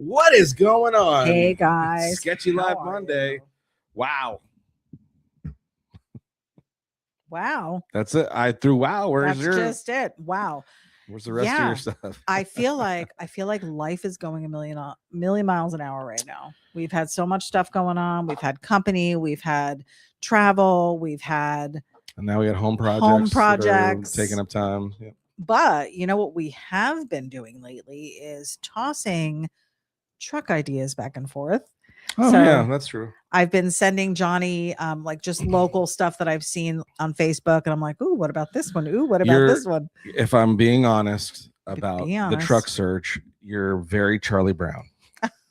What is going on? Hey guys, Sketchy Live Monday. You? Wow. Wow. That's it. I threw wow. Where's That's your just it. Wow. Where's the rest of your stuff? I feel like life is going a million miles an hour right now. We've had so much stuff going on. We've had company, we've had travel, we've had and now we got home projects taking up time. Yep. But you know what we have been doing lately is tossing truck ideas back and forth. Oh, so yeah, that's true. I've been sending Johnny like just local stuff that I've seen on Facebook, and I'm like, ooh, what about this one? Ooh, what about this one? If I'm being honest about the truck search, you're very Charlie Brown.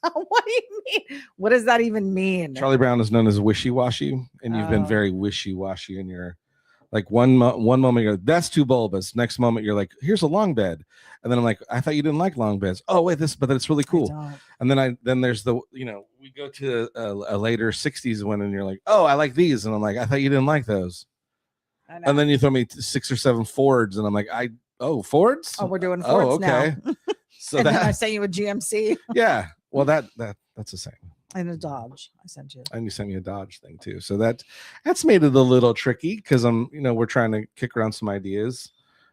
What do you mean? What does that even mean? Charlie Brown is known as wishy-washy, and you've been very wishy-washy in your like one moment you're like, that's too bulbous. Next moment you're like, here's a long bed. And then I'm like, I thought you didn't like long beds. Oh wait, but it's really cool. And then there's the, we go to a later 60s one and you're like, oh, I like these. And I'm like, I thought you didn't like those. And then you throw me 6 or 7 Fords and I'm like, Fords? Oh, we're doing Fords now. So and then I sent you a GMC. Yeah. Well, that's the same. And a Dodge I sent you. And you sent me a Dodge thing too. So that's made it a little tricky because we're trying to kick around some ideas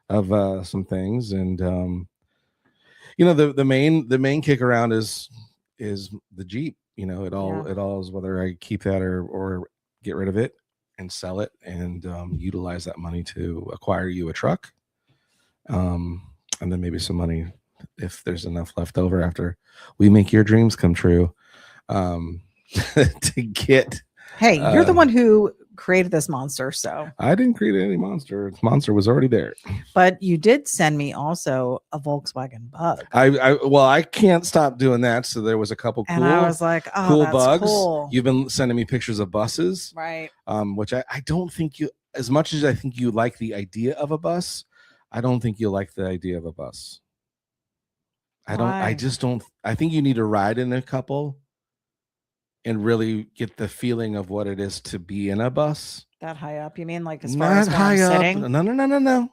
of some things. And the main kick around is the Jeep. It all is whether I keep that or get rid of it and sell it and utilize that money to acquire you a truck. And then maybe some money if there's enough left over after we make your dreams come true. To get you're the one who created this monster, so I didn't create any monster. Its monster was already there. But you did send me also a Volkswagen Bug. I can't stop doing that. So there was a couple cool, and I was like, oh, cool that's bugs. Cool. You've been sending me pictures of buses, right? Which I don't think you, as much as I think you like the idea of a bus, I don't think you like the idea of a bus. I just don't. I think you need to ride in a couple and really get the feeling of what it is to be in a bus. That high up, you mean? Like as far as high up? Sitting? No.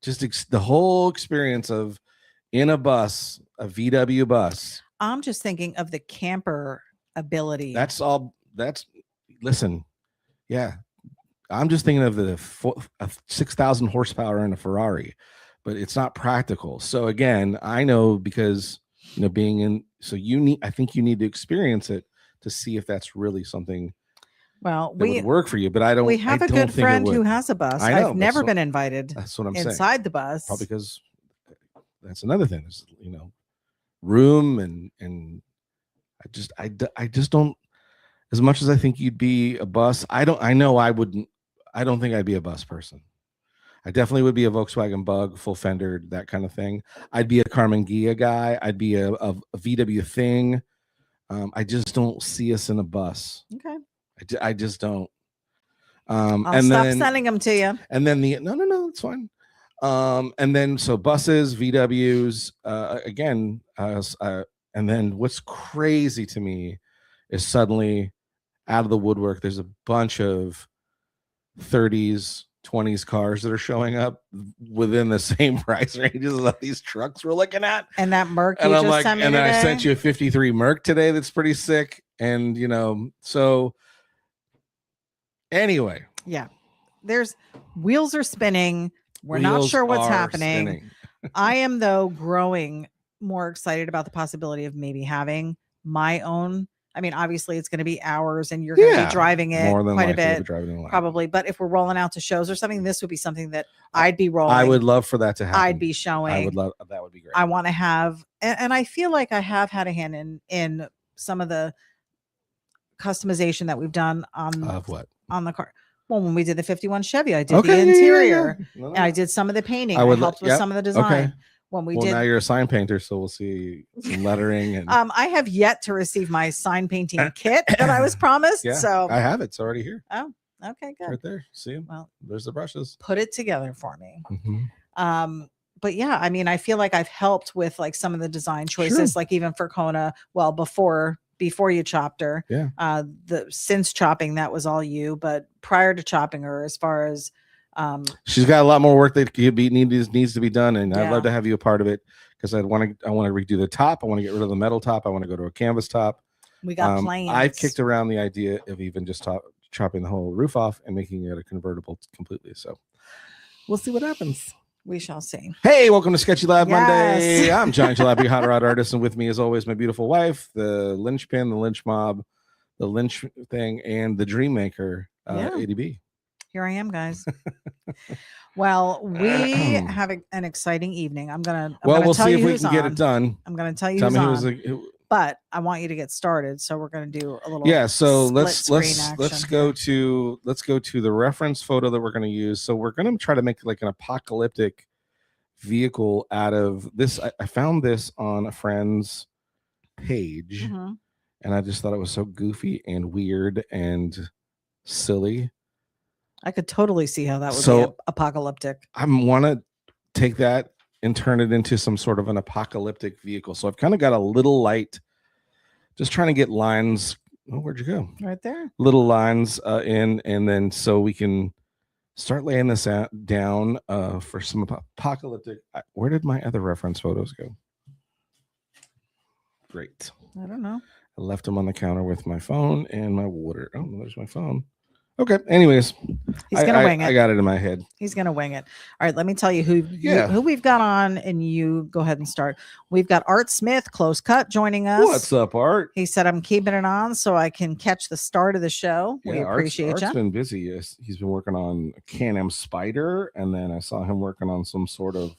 Just the whole experience of in a bus, a VW bus. I'm just thinking of the camper ability. That's all. Listen. Yeah. I'm just thinking of the 6,000 horsepower in a Ferrari, but it's not practical. So again, I know because, being in, so I think you need to experience it to see if that's really something that would work for you. But we have a good friend who has a bus. I've never been invited. That's what I'm saying. Inside the bus. Probably because that's another thing. There's, room and I just don't, as much as I think you'd be a bus. I don't think I'd be a bus person. I definitely would be a Volkswagen Bug, full fender, that kind of thing. I'd be a Carmen Ghia guy. I'd be a VW thing. I just don't see us in a bus. Okay. I just don't. I'll stop sending them to you. And then no, it's fine. And then so buses, VWs, again, and then what's crazy to me is suddenly out of the woodwork, there's a bunch of 30s, 20s cars that are showing up within the same price ranges of these trucks we're looking at. And that Merc you just sent me today? I sent you a 53 Merc today that's pretty sick. And so anyway. Yeah. There's wheels are spinning. We're not sure what's happening. I am though growing more excited about the possibility of maybe having my own I mean, obviously it's going to be hours and you're going to be driving it more than quite a likely to be bit, driving it a lot. probably. But if we're rolling out to shows or something, this would be something that I'd be rolling. I would love for that to happen. I'd be showing. I would love that. Would be great. I want to have, and I feel like I have had a hand in some of the customization that we've done on Of what? On the car. Well, when we did the 51 Chevy, I did the interior. No. And I did some of the painting. I helped with some of the design. Okay. When we well, did. now you're a sign painter, so we'll see some lettering. And I have yet to receive my sign painting kit that I was promised. Yeah, so I have it. It's already here. Oh, okay, good. Right there. See? Well, there's the brushes. Put it together for me. Mm-hmm. But yeah, I mean, I feel like I've helped with like some of the design choices, like even for Kona. Well, before you chopped her, since chopping, that was all you. But prior to chopping her, as far as she's got a lot more work that needs to be done, and I'd love to have you a part of it because I want to redo the top. I want to get rid of the metal top. I want to go to a canvas top. We got plans. I've kicked around the idea of even just chopping the whole roof off and making it a convertible completely. So we'll see what happens. We shall see. Hey, welcome to Sketchy Lab Monday. I'm John Jalopy, hot rod artist, and with me, as always, my beautiful wife, the linchpin, the lynch mob, the lynch thing, and the dream maker, ADB. Here I am, guys. Well, we have an exciting evening. We'll see if we can get it done. I'm going to tell you who's on. But I want you to get started, so we're going to do a little. So let's go to the reference photo that we're going to use. So we're going to try to make like an apocalyptic vehicle out of this. I found this on a friend's page, and I just thought it was so goofy and weird and silly. I could totally see how that would be apocalyptic. I want to take that and turn it into some sort of an apocalyptic vehicle. So I've kind of got a little light, just trying to get lines. Oh, where'd you go? Right there. Little lines in, and then so we can start laying this down for some apocalyptic. Where did my other reference photos go? Great. I don't know. I left them on the counter with my phone and my water. Oh, there's my phone. Okay. Anyways, he's gonna wing it. I got it in my head. He's gonna wing it. All right. Let me tell you who we've got on, and you go ahead and start. We've got Art Smith, Close Cut, joining us. What's up, Art? He said, "I'm keeping it on so I can catch the start of the show." We appreciate you. Art's been busy. He's been working on Can-Am Spider, and then I saw him working on some sort of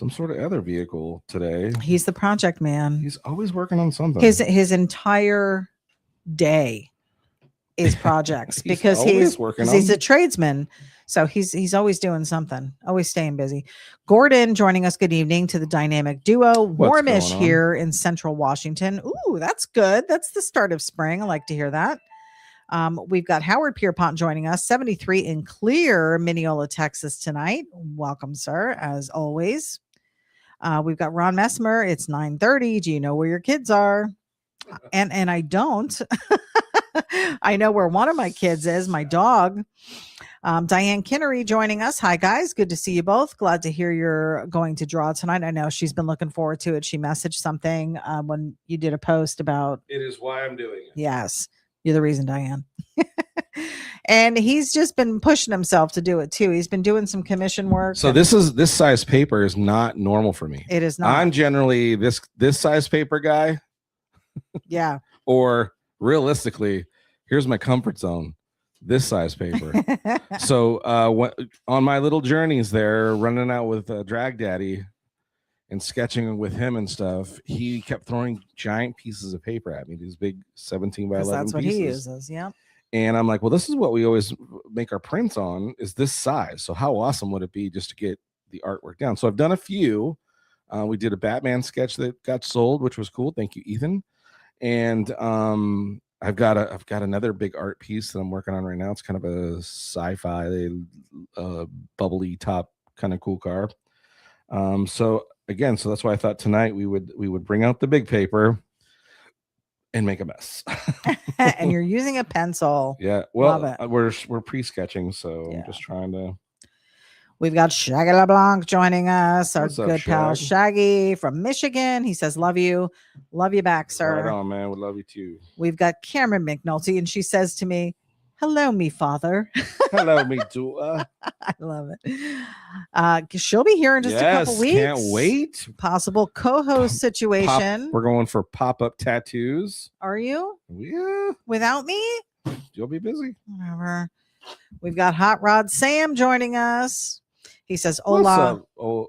other vehicle today. He's the project man. He's always working on something. His entire day is projects because he's a tradesman, so he's always doing something, always staying busy. Gordon joining us. Good evening to the dynamic duo. Warmish here in Central Washington. Ooh, that's good. That's the start of spring. I like to hear that. We've got Howard Pierpont joining us, 73 in Clear, Mineola, Texas tonight. Welcome, sir, as always. We've got Ron Messmer. It's 9:30. Do you know where your kids are? And I don't. I know where one of my kids is, my dog. Diane Kinnery joining us. Hi, guys. Good to see you both. Glad to hear you're going to draw tonight. I know she's been looking forward to it. She messaged something when you did a post about. It is why I'm doing it. Yes. You're the reason, Diane. And he's just been pushing himself to do it too. He's been doing some commission work. So this size paper is not normal for me. It is not. I'm generally this size paper guy. Yeah. Or realistically, here's my comfort zone. This size paper. So on my little journeys there, running out with Drag Daddy and sketching with him and stuff, he kept throwing giant pieces of paper at me, these big 17 by 11 that's what pieces. He uses. Yeah. And I'm like, well, this is what we always make our prints on, is this size. So how awesome would it be just to get the artwork down? So I've done a few. We did a Batman sketch that got sold, which was cool. Thank you, Ethan. And I've got another big art piece that I'm working on right now. It's kind of a sci-fi, bubbly top kind of cool car. So that's why I thought tonight we would bring out the big paper and make a mess. And you're using a pencil. Yeah. Well, we're pre-sketching, so I'm just trying to. We've got Shaggy LeBlanc joining us, our good pal Shaggy from Michigan. He says, "Love you back, sir." Right on, man. We love you too. We've got Cameron McNulty, and she says to me, Hello, me father. Hello, me Dua. I love it. She'll be here in just a couple weeks. Can't wait. Possible co-host situation. We're going for pop-up tattoos. Are you? Yeah. Without me? You'll be busy. Whatever. We've got Hot Rod Sam joining us. He says, "Hola." What's up? Oh,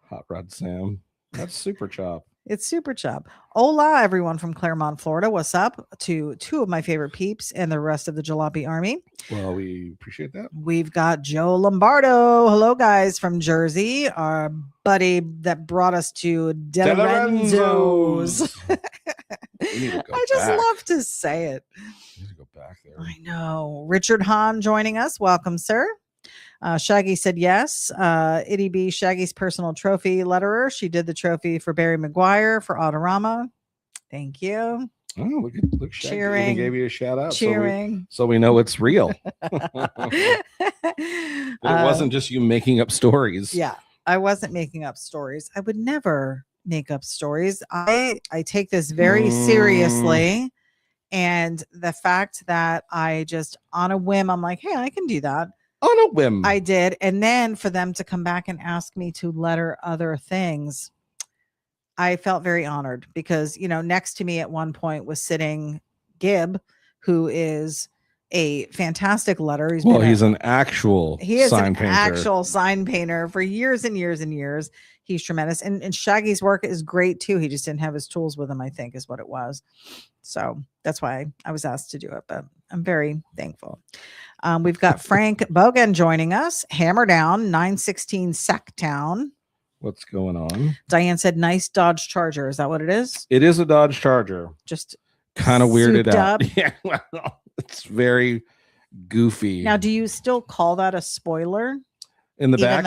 Hot Rod Sam. That's Super Chop. It's Super Chop. Hola, everyone from Claremont, Florida. What's up to two of my favorite peeps and the rest of the Jalopy Army? Well, we appreciate that. We've got Joe Lombardo. Hello, guys, from Jersey. Our buddy that brought us to Lorenzo's. I just love to say it. We need to go back there. I know. Richard Hahn joining us. Welcome, sir. Shaggy said yes. Itty B, Shaggy's personal trophy letterer. She did the trophy for Barry Maguire for Autorama. Thank you. Oh, look, Shaggy Cheering. even gave you a shout out. Cheering. So we know it's real. It wasn't just you making up stories. Yeah, I wasn't making up stories. I would never make up stories. I take this very seriously. And the fact that I just on a whim, I'm like, hey, I can do that. On a whim. I did. And then for them to come back and ask me to letter other things, I felt very honored because, next to me at one point was sitting Gibb, who is a fantastic letterer. He's an actual sign painter. Actual sign painter for years and years and years. He's tremendous. And Shaggy's work is great too. He just didn't have his tools with him, I think is what it was. So that's why I was asked to do it, but I'm very thankful. We've got Frank Bogan joining us. Hammer Down, 916 Sacktown. What's going on? Diane said, nice Dodge Charger. Is that what it is? It is a Dodge Charger. Just kind of weirded out. Up. Yeah, well, it's very goofy. Now, do you still call that a spoiler? In the back,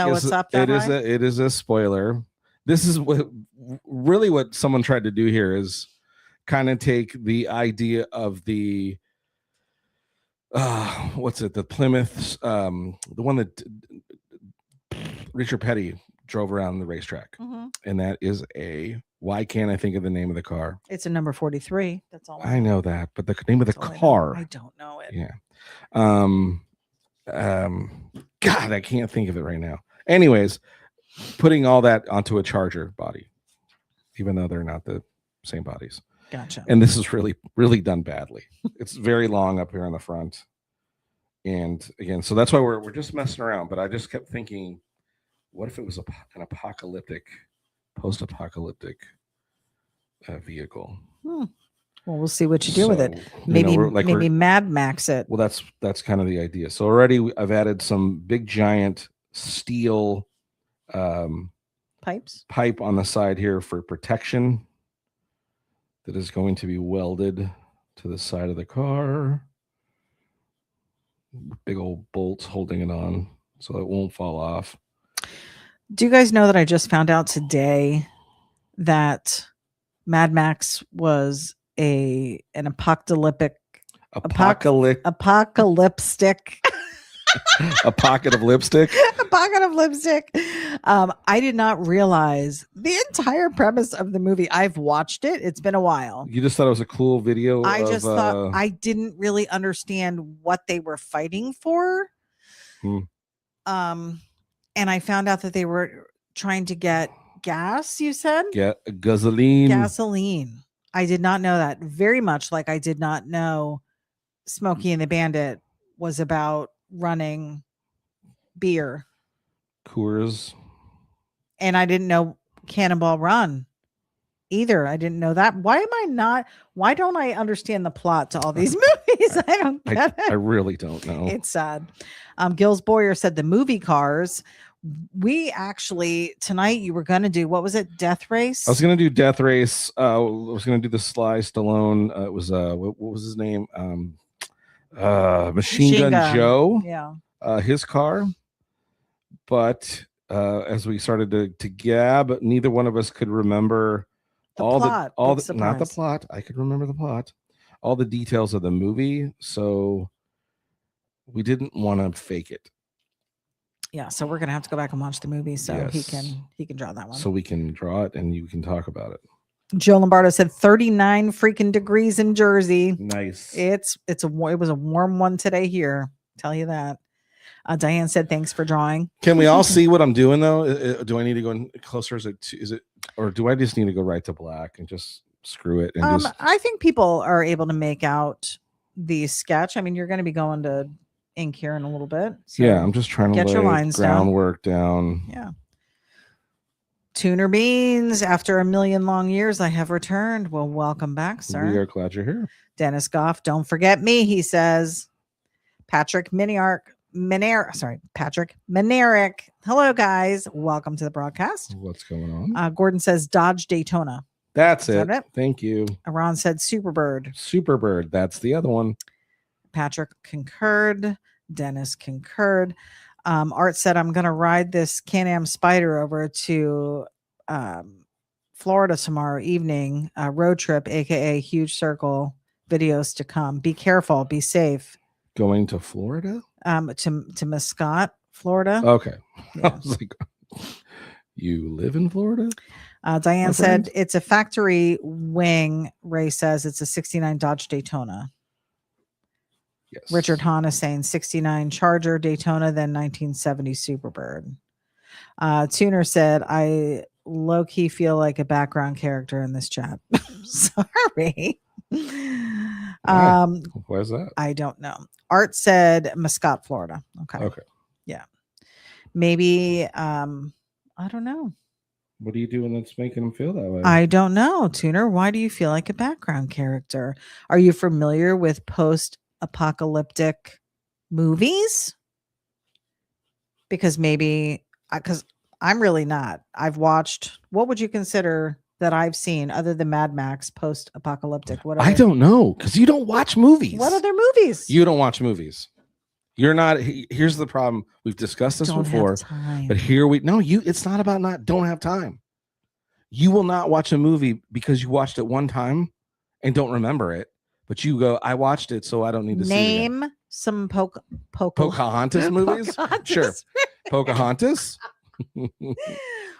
it is a spoiler. This is what someone tried to do here is kind of take the idea of the the Plymouth, the one that Richard Petty drove around the racetrack, and that is why can't I think of the name of the car? It's a number 43. That's all. I know that, but the name of the car, I don't know it. Yeah. God, I can't think of it right now. Anyways, putting all that onto a Charger body, even though they're not the same bodies. Gotcha. And this is really, really done badly. It's very long up here on the front. And again, so that's why we're just messing around. But I just kept thinking, what if it was an apocalyptic, post-apocalyptic vehicle? Well, we'll see what you do with it. Maybe maybe Mad Max it. Well, that's kind of the idea. So already I've added some big giant steel pipe on the side here for protection. That is going to be welded to the side of the car. Big old bolts holding it on so it won't fall off. Do you guys know that I just found out today that Mad Max was an apocalyptic a pocket of lipstick. A pocket of lipstick. I did not realize the entire premise of the movie. I've watched it. It's been a while. You just thought it was a cool video. I just thought I didn't really understand what they were fighting for. And I found out that they were trying to get gas, you said? Gasoline. I did not know that. Very much like I did not know Smokey and the Bandit was about running beer. Coors. And I didn't know Cannonball Run either. I didn't know that. Why don't I understand the plot to all these movies? I don't get it. I really don't know. It's sad. Gills Boyer said the movie Cars. We actually tonight you were going to do, what was it? Death Race? I was going to do Death Race. I was going to do the Sly Stallone. It was what was his name? Machine Gun Joe. Yeah. His car. But as we started to gab, neither one of us could remember not the plot. I could remember the plot, all the details of the movie. So we didn't want to fake it. Yeah, so we're gonna have to go back and watch the movie so he can draw that one. So we can draw it and you can talk about it. Joe Lombardo said 39 freaking degrees in Jersey. Nice. It was a warm one today here. Tell you that. Diane said, "Thanks for drawing." Can we all see what I'm doing though? Do I need to go in closer? Is it, or do I just need to go right to black and just screw it? And I think people are able to make out the sketch. I mean, you're going to be going to ink here in a little bit. So yeah, I'm just trying to get your lines groundwork down. Yeah. Tuner Beans, after a million long years, I have returned. Well, welcome back, sir. We are glad you're here. Dennis Goff, don't forget me, he says. Patrick Manerick. Hello, guys. Welcome to the broadcast. What's going on? Gordon says Dodge Daytona. That's it. Thank you. Ron said Superbird. Superbird. That's the other one. Patrick concurred. Dennis concurred. Art said, I'm going to ride this Can-Am Spider over to Florida tomorrow evening. Road trip, a.k.a. Huge Circle. Videos to come. Be careful. Be safe. Going to Florida? To Mesquite, Florida. Okay. Yeah. I was like, you live in Florida? Diane said it's a factory wing. Ray says it's a 69 Dodge Daytona. Yes. Richard Hahn is saying 69 Charger Daytona, then 1970 Superbird. Tuner said, I low-key feel like a background character in this chat. Sorry. Where's that? I don't know. Art said Mesquite, Florida. Okay. Yeah. Maybe I don't know. What are you doing that's making them feel that way? I don't know, Tuner. Why do you feel like a background character? Are you familiar with post-apocalyptic movies? Because I'm really not. I've watched, what would you consider that I've seen other than Mad Max post-apocalyptic? I don't know, because you don't watch movies. What other movies? You don't watch movies. You're not. Here's the problem. We've discussed this before, but it's not about don't have time. You will not watch a movie because you watched it one time and don't remember it, but you go, I watched it, so I don't need to see it. Name some Pocahontas movies. Sure. Pocahontas.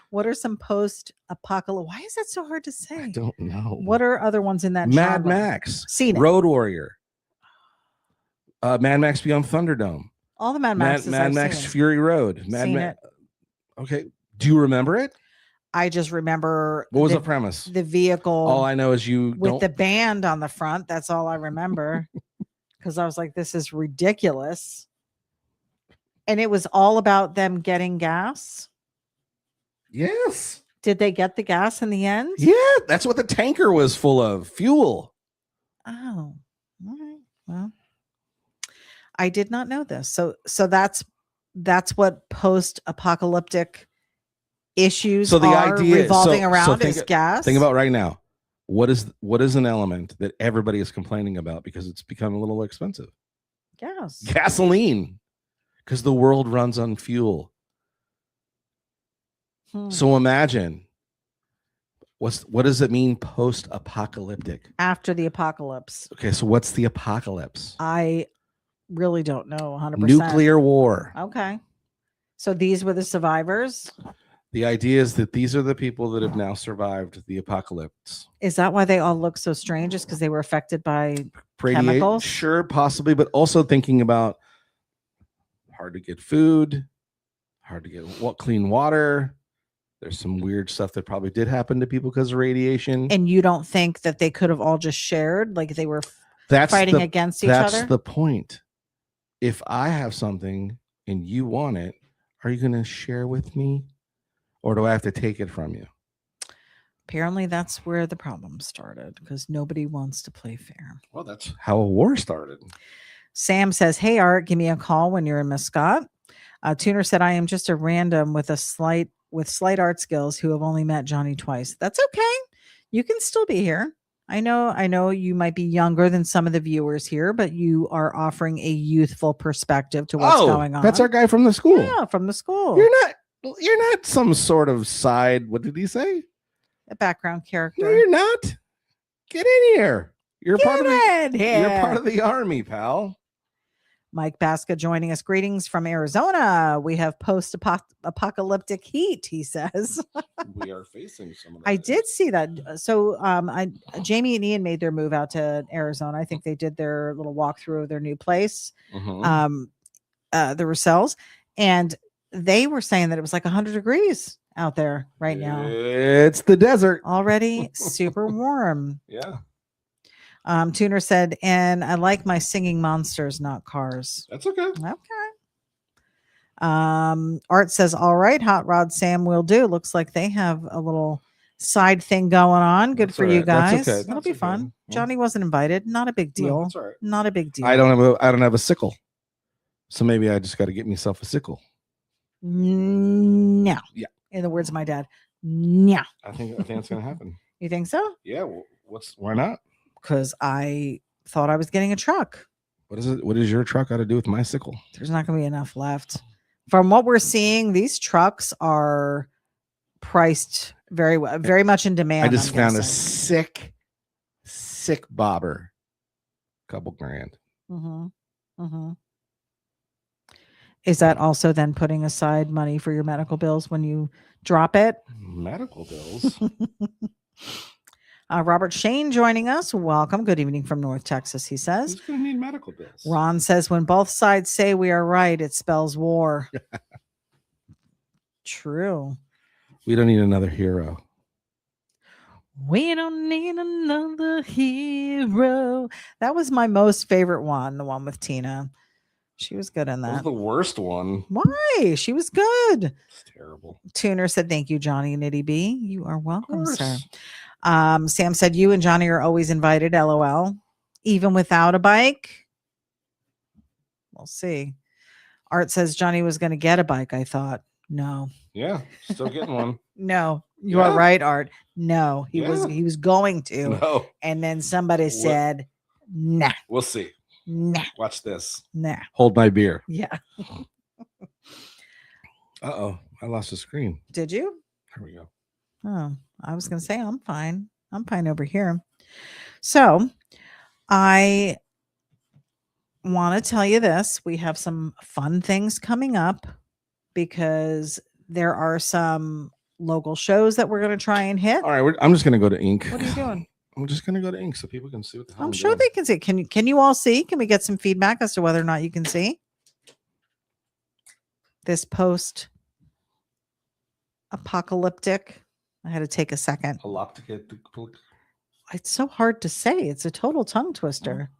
What are some post-apocalyptic? Why is that so hard to say? I don't know. What are other ones in that? Mad Max. Seen it. Road Warrior. Mad Max Beyond Thunderdome. All the Mad Max. Mad Max Fury Road. Okay. Do you remember it? I just remember. What was the premise? The vehicle. All I know is with the band on the front. That's all I remember. Because I was like, this is ridiculous. And it was all about them getting gas. Yes. Did they get the gas in the end? Yeah, that's what the tanker was full of. Fuel. Oh, all right. Well, I did not know this. So that's what post-apocalyptic issues are revolving around is gas. Think about right now. What is an element that everybody is complaining about because it's become a little expensive? Gas. Gasoline. Because the world runs on fuel. So imagine what does it mean post-apocalyptic? After the apocalypse. Okay, so what's the apocalypse? I really don't know 100%. Nuclear war. Okay. So these were the survivors? The idea is that these are the people that have now survived the apocalypse. Is that why they all look so strange? Just because they were affected by chemicals? Sure, possibly, but also thinking about hard to get food, hard to get clean water. There's some weird stuff that probably did happen to people because of radiation. And you don't think that they could have all just shared, like they were fighting against each other? That's the point. If I have something and you want it, are you going to share with me? Or do I have to take it from you? Apparently that's where the problem started because nobody wants to play fair. Well, that's how a war started. Sam says, hey, Art, give me a call when you're in Mesquite. Tuner said, I am just a random with slight art skills who have only met Johnny twice. That's okay. You can still be here. I know you might be younger than some of the viewers here, but you are offering a youthful perspective to what's going on. That's our guy from the school. Yeah, from the school. You're not some sort of side. What did he say? A background character. No, you're not. Get in here. You're part of the army, pal. Mike Basca joining us. Greetings from Arizona. We have post-apocalyptic heat, he says. We are facing some of that. I did see that. So Jamie and Ian made their move out to Arizona. I think they did their little walkthrough of their new place, the Russells, and they were saying that it was like 100 degrees out there right now. It's the desert. Already super warm. Yeah. Tuner said, and I like my singing monsters, not cars. That's okay. Okay. Art says, all right, Hot Rod Sam will do. Looks like they have a little side thing going on. Good for you guys. That's okay. That'll be fun. Johnny wasn't invited. Not a big deal. No, that's all right. Not a big deal. I don't have a sickle. So maybe I just got to get myself a sickle. No. Yeah. In the words of my dad. No. I think it's going to happen. You think so? Yeah. Well, why not? Because I thought I was getting a truck. What is it? What does your truck got to do with my sickle? There's not going to be enough left. From what we're seeing, these trucks are priced very well, very much in demand. I just found a sick bobber. Couple grand. Is that also then putting aside money for your medical bills when you drop it? Medical bills. Robert Shane joining us. Welcome. Good evening from North Texas, he says. Who's going to need medical bills? Ron says, when both sides say we are right, it spells war. True. We don't need another hero. We don't need another hero. That was my most favorite one, the one with Tina. She was good in that. That was the worst one. Why? She was good. It's terrible. Tuner said, thank you, Johnny and Nitty B. You are welcome, sir. Sam said, you and Johnny are always invited, LOL. Even without a bike? We'll see. Art says Johnny was going to get a bike, I thought. No. Yeah, still getting one. No, you are right, Art. No, he was going to. No. And then somebody said, nah. We'll see. Nah. Watch this. Nah. Hold my beer. Yeah. Uh-oh. I lost the screen. Did you? There we go. Oh, I was going to say, I'm fine. I'm fine over here. So I want to tell you this. We have some fun things coming up because there are some local shows that we're going to try and hit. All right. I'm just going to go to Ink. What are you doing? I'm just going to go to Ink so people can see what the hell I'm sure they can see. Can you all see? Can we get some feedback as to whether or not you can see this post apocalyptic? I had to take a second. It's so hard to say. It's a total tongue twister.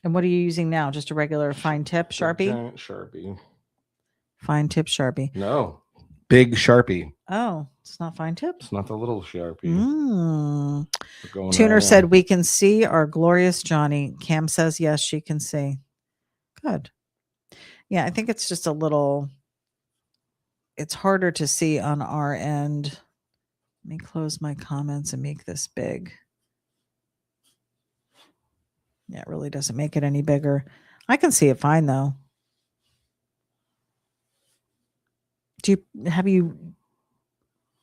And what are you using now? Just a regular fine tip Sharpie? Giant Sharpie. Fine tip Sharpie. No. Big Sharpie. Oh, it's not fine tip? It's not the little Sharpie. Tuner said, we can see our glorious Johnny. Cam says, yes, she can see. Good. Yeah, I think it's just a little... It's harder to see on our end. Let me close my comments and make this big. Yeah, it really doesn't make it any bigger. I can see it fine though. Have you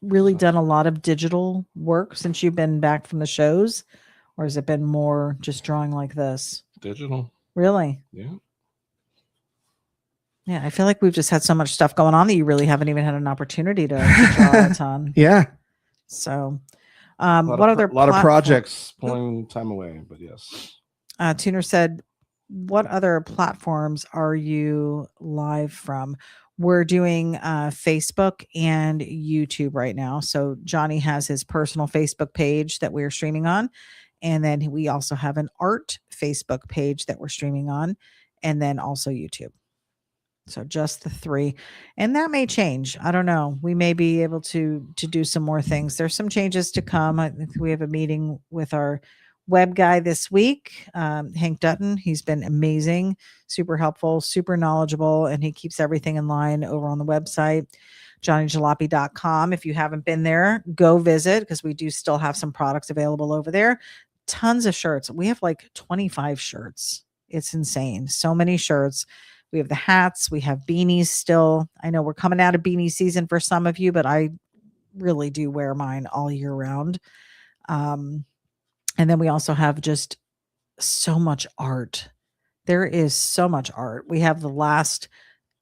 really done a lot of digital work since you've been back from the shows? Or has it been more just drawing like this? Digital. Really? Yeah. Yeah, I feel like we've just had so much stuff going on that you really haven't even had an opportunity to draw a ton. Yeah. So, a lot of projects pulling time away, but yes. Tuner said, what other platforms are you live from? We're doing Facebook and YouTube right now. So Johnny has his personal Facebook page that we're streaming on. And then we also have an art Facebook page that we're streaming on. And then also YouTube. So just the three. And that may change. I don't know. We may be able to do some more things. There's some changes to come. I think we have a meeting with our web guy this week, Hank Dutton. He's been amazing, super helpful, super knowledgeable, and he keeps everything in line over on the website, johnnyjalopy.com. If you haven't been there, go visit because we do still have some products available over there. Tons of shirts. We have like 25 shirts. It's insane. So many shirts. We have the hats. We have beanies still. I know we're coming out of beanie season for some of you, but I really do wear mine all year round. And then we also have just so much art There is so much art. We have the last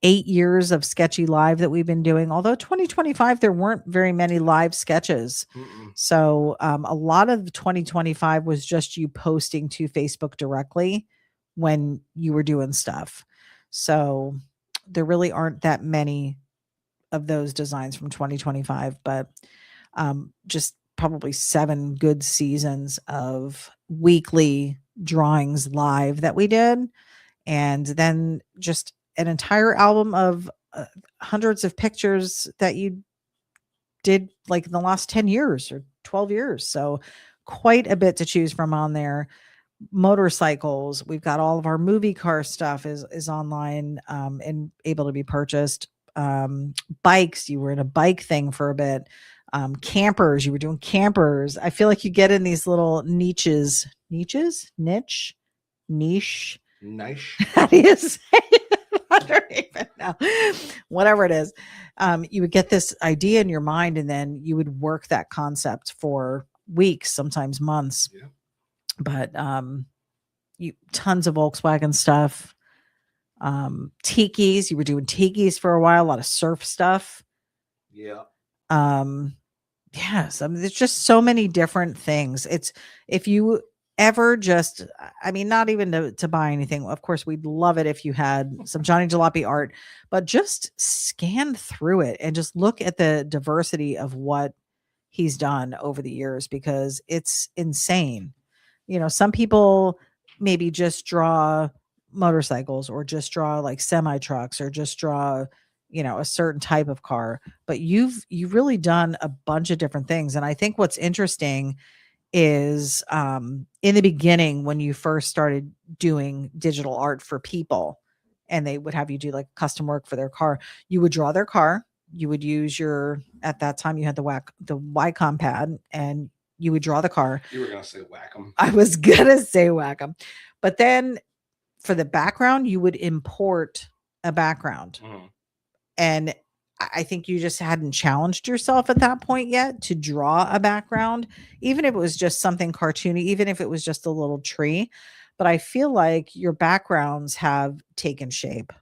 8 years of Sketchy Live that we've been doing. Although 2025, there weren't very many live sketches. So a lot of 2025 was just you posting to Facebook directly when you were doing stuff. So there really aren't that many of those designs from 2025, but just probably 7 good seasons of weekly drawings live that we did. And then just an entire album of hundreds of pictures that you did like in the last 10 years or 12 years. So quite a bit to choose from on there. Motorcycles, we've got all of our movie car stuff is online and able to be purchased. Bikes, you were in a bike thing for a bit. Campers, you were doing campers. I feel like you get in these little niche. How do you say it? I don't even know. Whatever it is, you would get this idea in your mind, and then you would work that concept for weeks, sometimes months. Yeah. But you tons of Volkswagen stuff. Tikis, you were doing tikis for a while, a lot of surf stuff. Yeah. Yes, I mean, there's just so many different things. It's if you ever just, I mean, not even to buy anything. Of course, we'd love it if you had some Johnny Jalopy art, but just scan through it and just look at the diversity of what he's done over the years, because it's insane. You know, some people maybe just draw motorcycles or just draw like semi trucks or just draw, you know, a certain type of car, but you've really done a bunch of different things. And I think what's interesting is in the beginning, when you first started doing digital art for people and they would have you do like custom work for their car, you would draw their car, you would use your, at that time you had the Wacom pad, and you would draw the car. You were gonna say Wacom. I was gonna say Wacom, but then for the background you would import a background. And I think you just hadn't challenged yourself at that point yet to draw a background, even if it was just something cartoony, even if it was just a little tree. But I feel like your backgrounds have taken shape,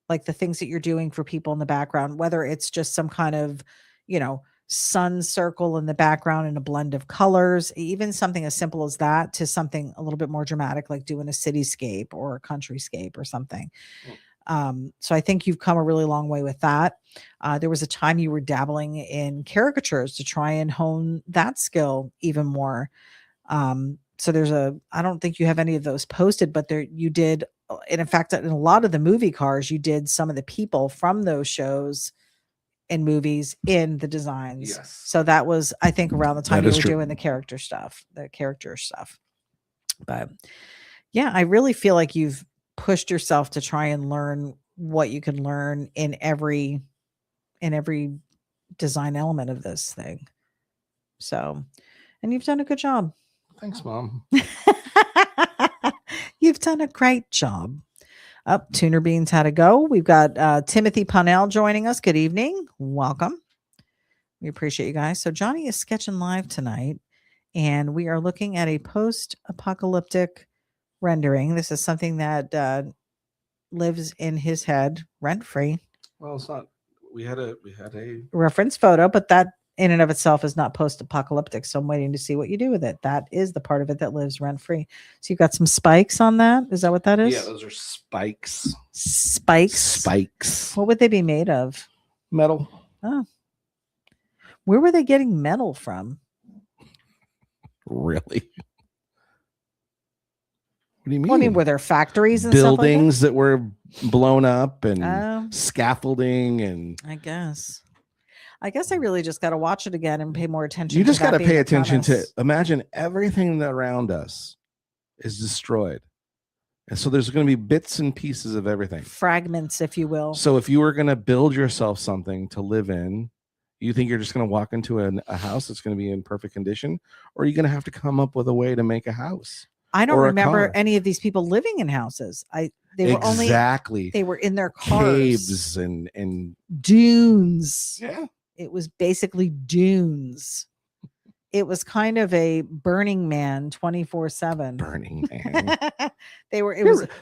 like the things that you're doing for people in the background, whether it's just some kind of, you know, sun circle in the background in a blend of colors, even something as simple as that, to something a little bit more dramatic, like doing a cityscape or a countryscape or something. So I think you've come a really long way with that. There was a time you were dabbling in caricatures to try and hone that skill even more. So there's I don't think you have any of those posted, but there you did. And in fact, in a lot of the movie cars, you did some of the people from those shows and movies in the designs. Yes. So that was, I think, around the time you were doing the character stuff. But yeah, I really feel like you've pushed yourself to try and learn what you can learn in every design element of this thing. So, and you've done a good job. Thanks, Mom. You've done a great job. Up, Tuner Beans had to go. We've got Timothy Punnell joining us. Good evening. Welcome. We appreciate you guys. So Johnny is sketching live tonight, and we are looking at a post-apocalyptic rendering. This is something that lives in his head rent-free. Well, it's not. We had a reference photo, but that in and of itself is not post-apocalyptic. So I'm waiting to see what you do with it. That is the part of it that lives rent-free. So you've got some spikes on that. Is that what that is? Yeah, those are spikes. Spikes. What would they be made of? Metal. Oh. Where were they getting metal from? Really? What do you mean? Well, I mean, were there factories and buildings stuff like that were blown up and scaffolding and I guess I really just got to watch it again and pay more attention. You just got to pay attention to imagine everything around us is destroyed. And so there's going to be bits and pieces of everything. Fragments, if you will. So if you were going to build yourself something to live in, you think you're just going to walk into a house that's going to be in perfect condition, or are you going to have to come up with a way to make a house? I don't remember any of these people living in houses. They were in their cars. Caves and dunes. Yeah. It was basically dunes. it was kind of a Burning Man 24/7. Burning Man.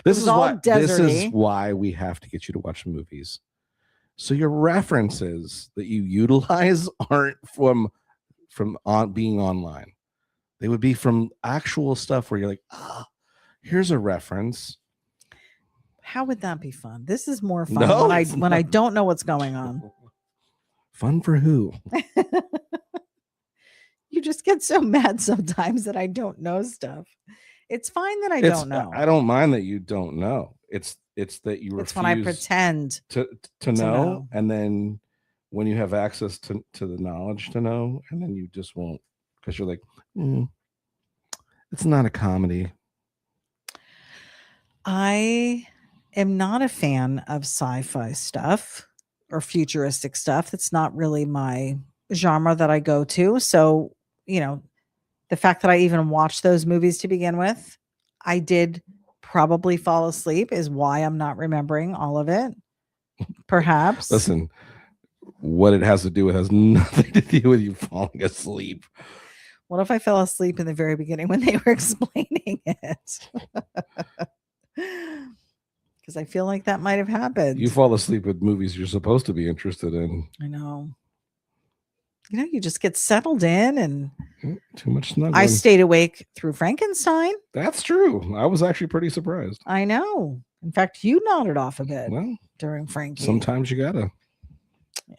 This is why we have to get you to watch movies. So your references that you utilize aren't from being online. They would be from actual stuff where you're like, here's a reference. How would that be fun? This is more fun when I don't know what's going on. Fun for who? You just get so mad sometimes that I don't know stuff. It's fine that I don't know. I don't mind that you don't know. It's that you refuse. It's when I pretend to know, and then when you have access to the knowledge to know, and then you just won't, because you're like, it's not a comedy. I am not a fan of sci-fi stuff or futuristic stuff. It's not really my genre that I go to. So, the fact that I even watched those movies to begin with, I did probably fall asleep is why I'm not remembering all of it. Perhaps. Listen, what it has to do with has nothing to do with you falling asleep. What if I fell asleep in the very beginning when they were explaining it? Because I feel like that might have happened. You fall asleep with movies you're supposed to be interested in. I know. You just get settled in and too much snuggling. I stayed awake through Frankenstein. That's true. I was actually pretty surprised. I know. In fact, you nodded off a bit during Frankie. Sometimes you gotta. Yeah.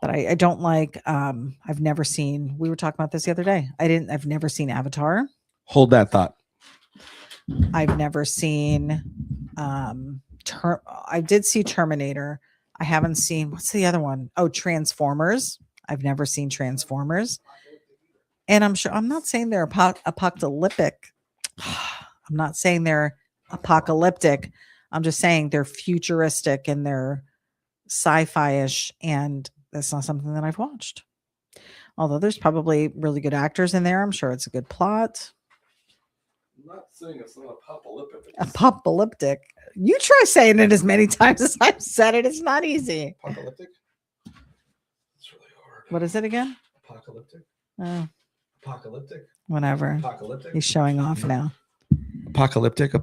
But I don't like, I've never seen, we were talking about this the other day. I've never seen Avatar. Hold that thought. I've never seen, I did see Terminator. I haven't seen, what's the other one? Oh, Transformers. I've never seen Transformers. And I'm not saying they're apocalyptic. I'm not saying they're apocalyptic. I'm just saying they're futuristic and they're sci-fi-ish, and that's not something that I've watched. Although there's probably really good actors in there. I'm sure it's a good plot. I'm not saying it's not apocalyptic. Apocalyptic. You try saying it as many times as I've said it. It's not easy. Apocalyptic? It's really hard. What is it again? Apocalyptic. Oh. Apocalyptic. Whatever. Apocalyptic. He's showing off now. Apocalyptic.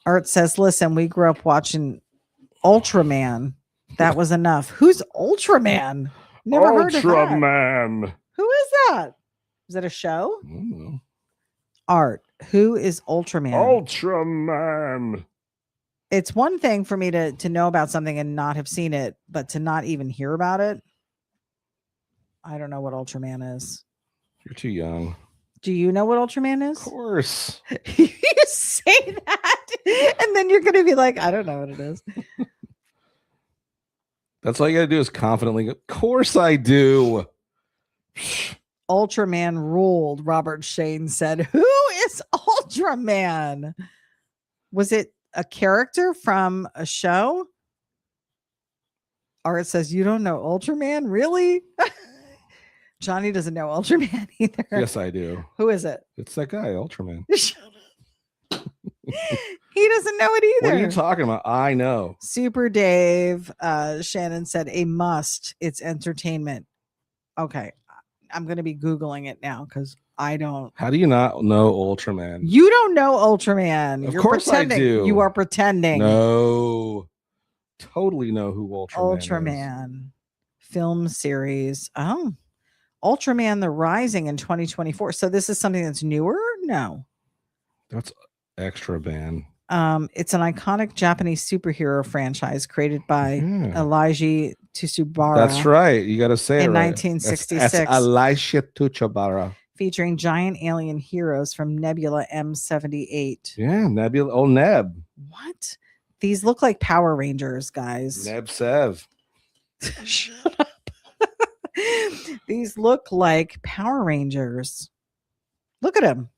Art says, listen, we grew up watching Ultraman. That was enough. Who's Ultraman? Never heard of that. Ultraman. Who is that? Is it a show? I don't know. Art. Who is Ultraman? Ultraman. It's one thing for me to know about something and not have seen it, but to not even hear about it. I don't know what Ultraman is. You're too young. Do you know what Ultraman is? Of course. You say that, and then you're going to be like, I don't know what it is. That's all you got to do is confidently go, of course I do. Ultraman ruled, Robert Shane said. Who is Ultraman? Was it a character from a show? Art says, you don't know Ultraman? Really? Johnny doesn't know Ultraman either. Yes, I do. Who is it? It's that guy, Ultraman. He doesn't know it either. What are you talking about? I know. Super Dave, Shannon said, a must. It's entertainment. Okay. I'm going to be Googling it now because I don't. How do you not know Ultraman? You don't know Ultraman. Of course pretending. I do. You are pretending. No. Totally know who Ultraman is. Film series. Oh. Ultraman The Rising in 2024. So this is something that's newer? No. That's extra band. It's an iconic Japanese superhero franchise created by Elijah Tsubara. That's right. You got to say in it right. 1966. That's Elijah Tsubara. Featuring giant alien heroes from Nebula M78. Yeah, Nebula. Oh, Neb. What? These look like Power Rangers, guys. Neb Sev. Shut up. These look like Power Rangers. Look at him.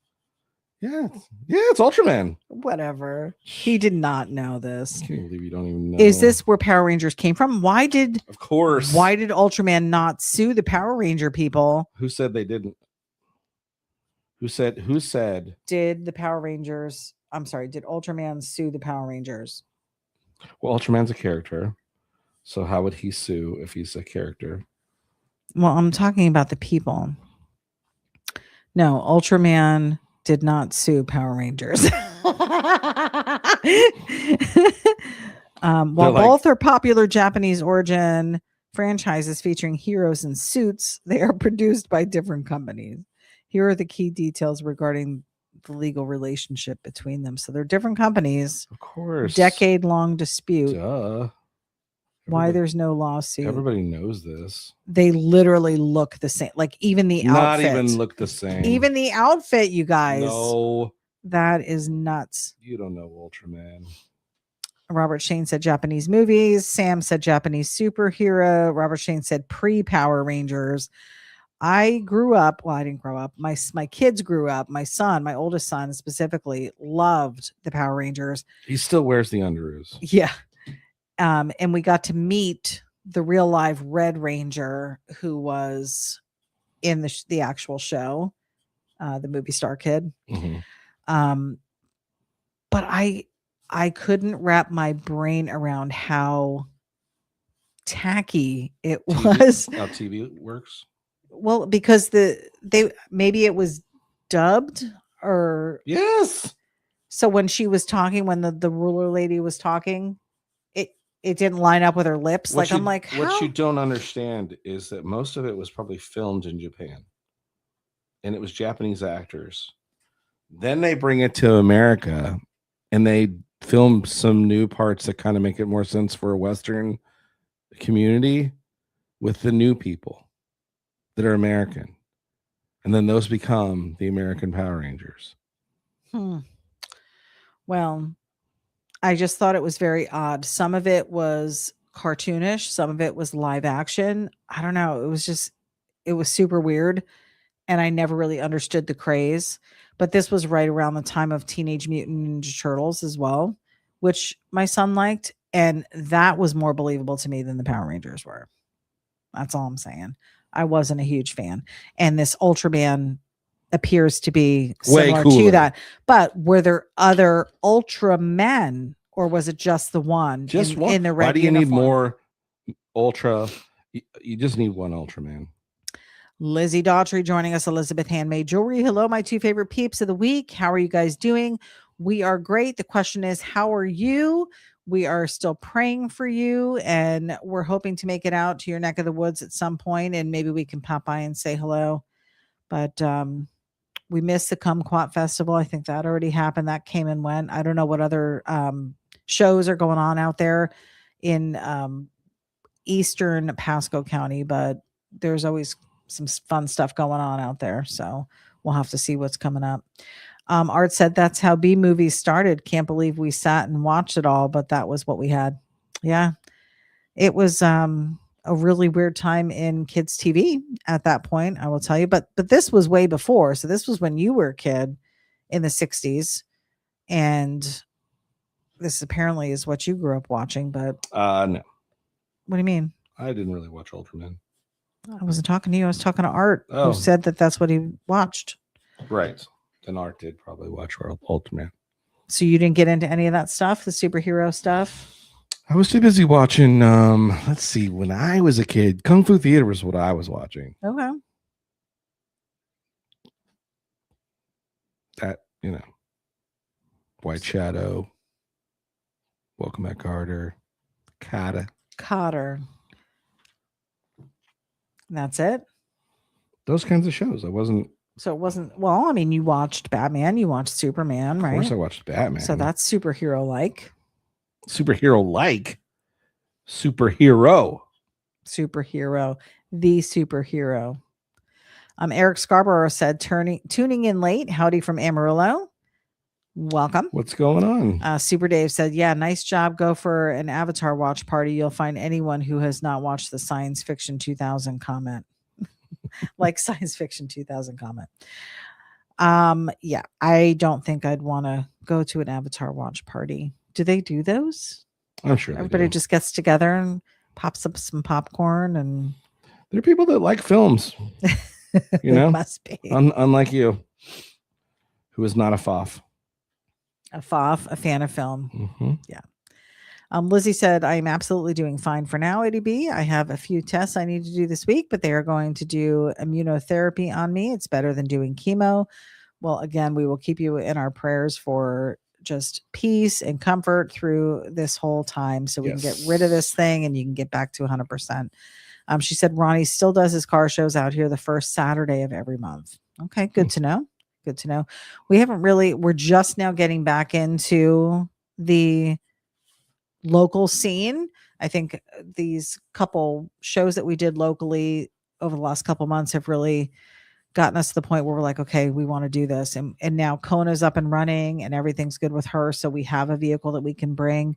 Yeah, it's Ultraman. Whatever. He did not know this. I can't believe you don't even know. Is this where Power Rangers came from? Of course. Why did Ultraman not sue the Power Ranger people? Who said they didn't? Who said? Did the Power Rangers, did Ultraman sue the Power Rangers? Well, Ultraman's a character. So how would he sue if he's a character? Well, I'm talking about the people. No, Ultraman did not sue Power Rangers. While both are popular Japanese origin franchises featuring heroes in suits, they are produced by different companies. Here are the key details regarding the legal relationship between them. So they're different companies. Of course. Decade-long dispute. Duh. Why there's no lawsuit. Everybody knows this. They literally look the same. Like even the outfit. Not even look the same. Even the outfit, you guys. No. That is nuts. You don't know Ultraman. Robert Shane said Japanese movies. Sam said Japanese superhero. Robert Shane said pre-Power Rangers. I grew up. Well, I didn't grow up. My kids grew up. My son, my oldest son specifically, loved the Power Rangers. He still wears the underoos. Yeah. And we got to meet the real live Red Ranger who was in the actual show, the movie Star Kid. Mm-hmm. But I couldn't wrap my brain around how tacky it was. How TV works. Well, because maybe it was dubbed or yes. So when she was talking, when the ruler lady was talking, it didn't line up with her lips. What you don't understand is that most of it was probably filmed in Japan, and it was Japanese actors. Then they bring it to America, and they film some new parts that kind of make it more sense for a Western community with the new people that are American, and then those become the American Power Rangers. Well, I just thought it was very odd. Some of it was cartoonish. Some of it was live action. I don't know. It was super weird. And I never really understood the craze. But this was right around the time of Teenage Mutant Ninja Turtles as well, which my son liked. And that was more believable to me than the Power Rangers were. That's all I'm saying. I wasn't a huge fan. And this Ultraman appears to be similar to that. But were there other Ultramen, or was it just the one? Just one. In the red Why do you uniform? need more Ultra? You just need one Ultraman. Lizzie Daughtry joining us. Elizabeth Handmade Jewelry. Hello, my two favorite peeps of the week. How are you guys doing? We are great. The question is, how are you? We are still praying for you, and we're hoping to make it out to your neck of the woods at some point, and maybe we can pop by and say hello. But we missed the Kumquat Festival. I think that already happened. That came and went. I don't know what other shows are going on out there in eastern Pasco County, but there's always some fun stuff going on out there. So we'll have to see what's coming up. Art said that's how B movies started. Can't believe we sat and watched it all, but that was what we had. Yeah. It was a really weird time in kids TV at that point, I will tell you. But this was way before. So this was when you were a kid in the 60s. And this apparently is what you grew up watching, but no. What do you mean? I didn't really watch Ultraman. I wasn't talking to you. I was talking to Art, who said that that's what he watched. Right. Then Art did probably watch Ultraman. So you didn't get into any of that stuff, the superhero stuff? I was too busy watching, let's see, when I was a kid, Kung Fu Theater was what I was watching. Okay. That, White Shadow, Welcome Back Carter, Cotter. That's it? Those kinds of shows. So it wasn't, well, I mean, you watched Batman, you watched Superman, right? Of course I watched Batman. So that's superhero-like. Superhero-like? Superhero. The superhero. Eric Scarborough said, tuning in late. Howdy from Amarillo. Welcome. What's going on? Super Dave said, yeah, nice job. Go for an Avatar watch party. You'll find anyone who has not watched the Science Fiction 2000 comment. Like Science Fiction 2000 comment. Yeah, I don't think I'd want to go to an Avatar watch party. Do they do those? I'm sure everybody just gets together and pops up some popcorn, and there are people that like films. Must be. Unlike you, who is not a FOF. A fan of film. Mm-hmm. Yeah. Lizzie said, I am absolutely doing fine for now, ADB. I have a few tests I need to do this week, but they are going to do immunotherapy on me. It's better than doing chemo. Well, again, we will keep you in our prayers for just peace and comfort through this whole time so we can get rid of this thing and you can get back to 100%. She said Ronnie still does his car shows out here the first Saturday of every month. Okay, good to know. Good to know. We're just now getting back into the local scene. I think these couple shows that we did locally over the last couple months have really gotten us to the point where we're like, okay, we want to do this. And now Kona's up and running and everything's good with her. So we have a vehicle that we can bring.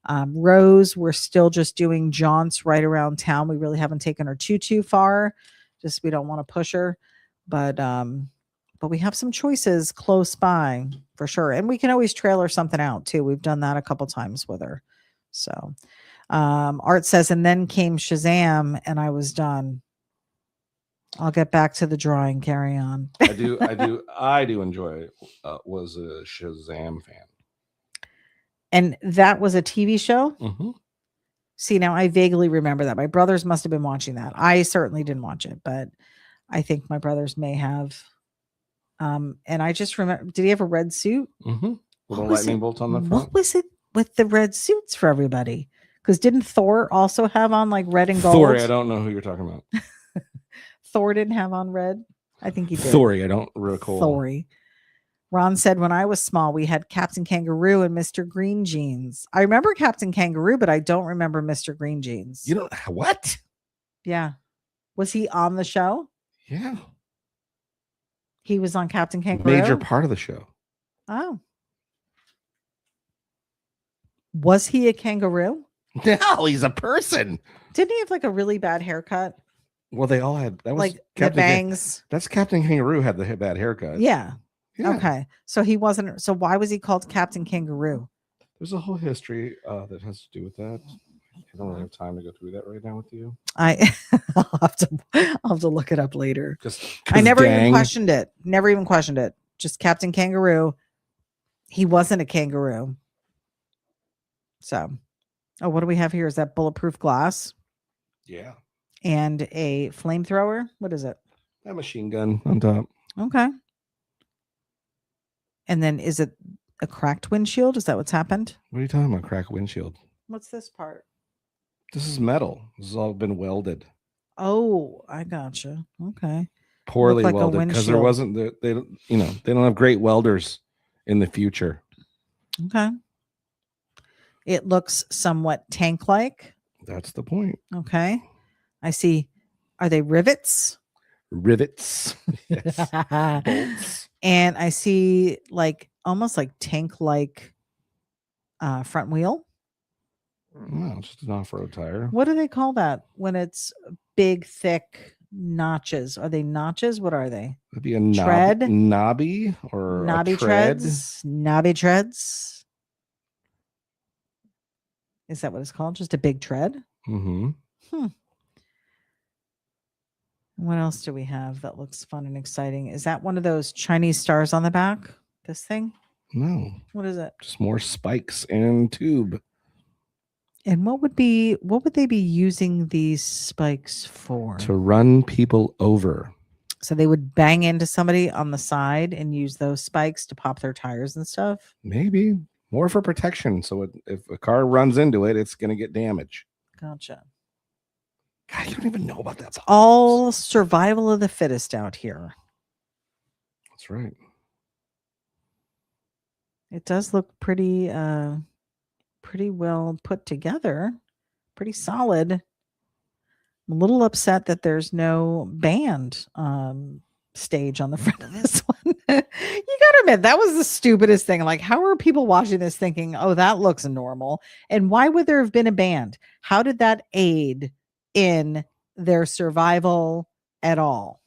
Rose, we're still just doing jaunts right around town. We really haven't taken her too far. Just we don't want to push her. But we have some choices close by for sure. And we can always trailer something out too. We've done that a couple times with her. So Art says, and then came Shazam and I was done. I'll get back to the drawing. Carry on. I do enjoy it. Was a Shazam fan. And that was a TV show? Mm-hmm. See, now I vaguely remember that. My brothers must have been watching that. I certainly didn't watch it, but I think my brothers may have. And I just remember, did he have a red suit? Mm-hmm. With a lightning bolt on the front. What was it with the red suits for everybody? Because didn't Thor also have on like red and gold? Thor, I don't know who you're talking about. Thor didn't have on red? I think he did. Thori, I don't recall. Thori. Ron said, when I was small, we had Captain Kangaroo and Mr. Green Jeans. I remember Captain Kangaroo, but I don't remember Mr. Green Jeans. You don't, what? Yeah. Was he on the show? Yeah. He was on Captain Kangaroo? Major part of the show. Oh. Was he a kangaroo? No, he's a person. Didn't he have like a really bad haircut? Well, they all had. That was like Captain the bangs. That's Captain Kangaroo had the bad haircut. Yeah. Okay. So he wasn't. So why was he called Captain Kangaroo? There's a whole history that has to do with that. I don't really have time to go through that right now with you. I'll have to look it up later. I never even questioned it. Never even questioned it. Just Captain Kangaroo. He wasn't a kangaroo. So, what do we have here? Is that bulletproof glass? Yeah. And a flamethrower. What is it? A machine gun on top. Okay. And then is it a cracked windshield? Is that what's happened? What are you talking about? Cracked windshield. What's this part? This is metal. This has all been welded. Oh, I gotcha. Okay. Poorly welded because there wasn't they don't have great welders in the future. Okay. It looks somewhat tank-like. That's the point. Okay. I see. Are they rivets? Rivets. Yes. Bolts. And I see like almost like tank-like front wheel. No, it's just an off-road tire. What do they call that when it's big, thick notches? Are they notches? What are they? It'd be a tread, knobby or knobby a tread. Treads, knobby treads. Is that what it's called? Just a big tread? Mm-hmm. What else do we have that looks fun and exciting? Is that one of those Chinese stars on the back? This thing? No. What is it? Just more spikes and tube. And what would they be using these spikes for? To run people over. So they would bang into somebody on the side and use those spikes to pop their tires and stuff? Maybe. More for protection. So if a car runs into it, it's going to get damage. Gotcha. God, you don't even know about that. It's all survival of the fittest out here. That's right. It does look pretty well put together. Pretty solid. I'm a little upset that there's no band stage on the front of this one. You gotta admit, that was the stupidest thing. Like, how are people watching this thinking, oh, that looks normal? And why would there have been a band? How did that aid in their survival at all?